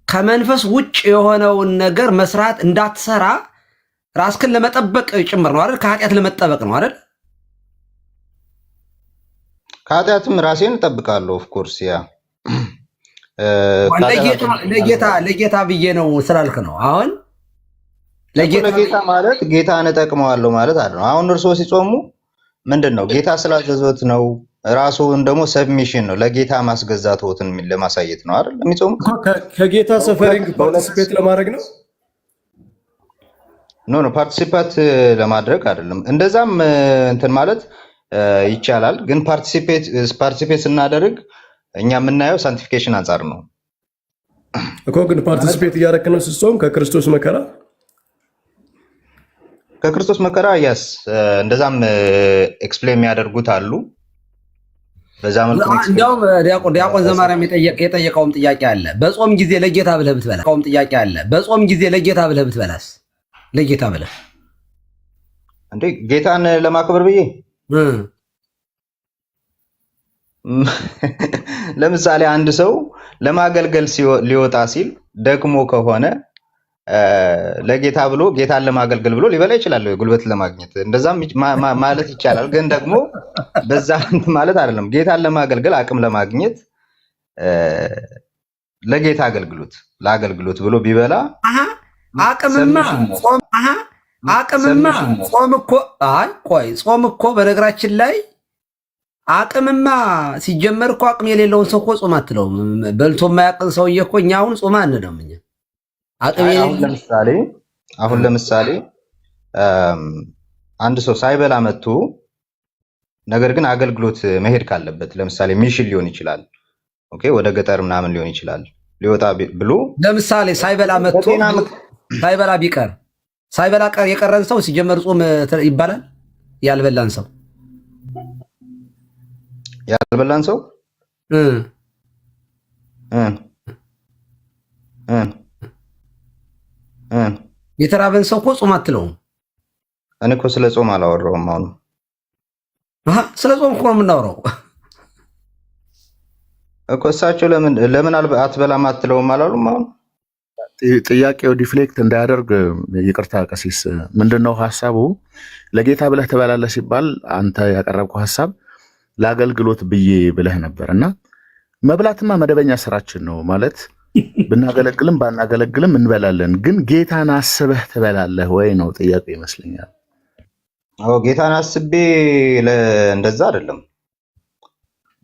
ከመንፈስ ውጭ የሆነውን ነገር መስራት እንዳትሰራ ራስክን ለመጠበቅ ጭምር ነው አይደል? ከኃጢአት ለመጠበቅ ነው አይደል? ከኃጢአትም ራሴን እጠብቃለሁ። ኦፍ ኮርስ ያ ለጌታ ብዬ ነው ስላልክ ነው። አሁን ለጌታ ማለት ጌታን እጠቅመዋለሁ ማለት አይደለም። አሁን እርስዎ ሲጾሙ ምንድን ነው ጌታ ስላዘዞት ነው። ራስዎን ደግሞ ሰብሚሽን ነው፣ ለጌታ ማስገዛትዎትን ለማሳየት ነው አይደል የሚጾሙ። ከጌታ ሰፈሪንግ ፓርቲሲፔት ለማድረግ ነው። ኖ ፓርቲሲፔት ለማድረግ አይደለም። እንደዛም እንትን ማለት ይቻላል፣ ግን ፓርቲሲፔት ስናደርግ እኛ የምናየው ሳንቲፊኬሽን አንጻር ነው እኮ። ግን ፓርቲሲፔት እያደረክ ነው ስትጾም ከክርስቶስ መከራ ያስ እንደዛም ኤክስፕሌን የሚያደርጉት አሉ። በዛ መልኩ እንደውም ዲያቆን ዘማርያም የጠየቀውም ጥያቄ አለ። በጾም ጊዜ ለጌታ ብለህ ብትበላስ? ለጌታ ብለህ እንዴ ጌታን ለማክበር ብዬ ለምሳሌ አንድ ሰው ለማገልገል ሊወጣ ሲል ደክሞ ከሆነ ለጌታ ብሎ ጌታን ለማገልገል ብሎ ሊበላ ይችላል፣ ጉልበት ለማግኘት እንደዛም ማለት ይቻላል። ግን ደግሞ በዛ ማለት አይደለም። ጌታን ለማገልገል አቅም ለማግኘት ለጌታ ለአገልግሎት ብሎ ቢበላ ጾም እኮ በነገራችን ላይ አቅምማ ሲጀመር እኮ አቅም የሌለውን ሰው እኮ ጾም አትለውም። በልቶ የማያውቅን ሰውዬ እኮ እኛ አሁን ጾም አንልም። እኛ አሁን ለምሳሌ አንድ ሰው ሳይበላ መጥቶ ነገር ግን አገልግሎት መሄድ ካለበት ለምሳሌ ሚሽን ሊሆን ይችላል፣ ኦኬ ወደ ገጠር ምናምን ሊሆን ይችላል። ሊወጣ ብሎ ለምሳሌ ሳይበላ መጥቶ ሳይበላ ቢቀር የቀረን ሰው ሲጀመር ጾም ይባላል? ያልበላን ሰው የተራበን ሰው እኮ ጾም አትለውም። እኔ እኮ ስለ ጾም አላወራሁም። አሁን ስለ ጾም እኮ ነው የምናወራው እኮ። እሳቸው ለምን አትበላም አትለውም አላሉም? አሁን ጥያቄው ዲፍሌክት እንዳያደርግ ይቅርታ ቀሲስ፣ ምንድነው ሐሳቡ? ለጌታ ብለህ ትበላለህ ሲባል አንተ ያቀረብከው ሐሳብ ለአገልግሎት ብዬ ብለህ ነበር እና መብላትማ መደበኛ ስራችን ነው ማለት ብናገለግልም ባናገለግልም እንበላለን። ግን ጌታን አስበህ ትበላለህ ወይ ነው ጥያቄው ይመስለኛል። ጌታን አስቤ እንደዛ አይደለም።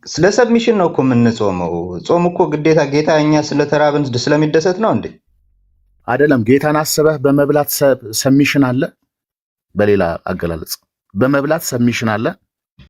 ስለ ሰብሚሽን ነው እኮ የምንጾመው። ጾም እኮ ግዴታ ጌታ እኛ ስለተራብን ስለሚደሰት ነው እንዴ? አይደለም። ጌታን አስበህ በመብላት ሰብሚሽን አለ። በሌላ አገላለጽ በመብላት ሰብሚሽን አለ።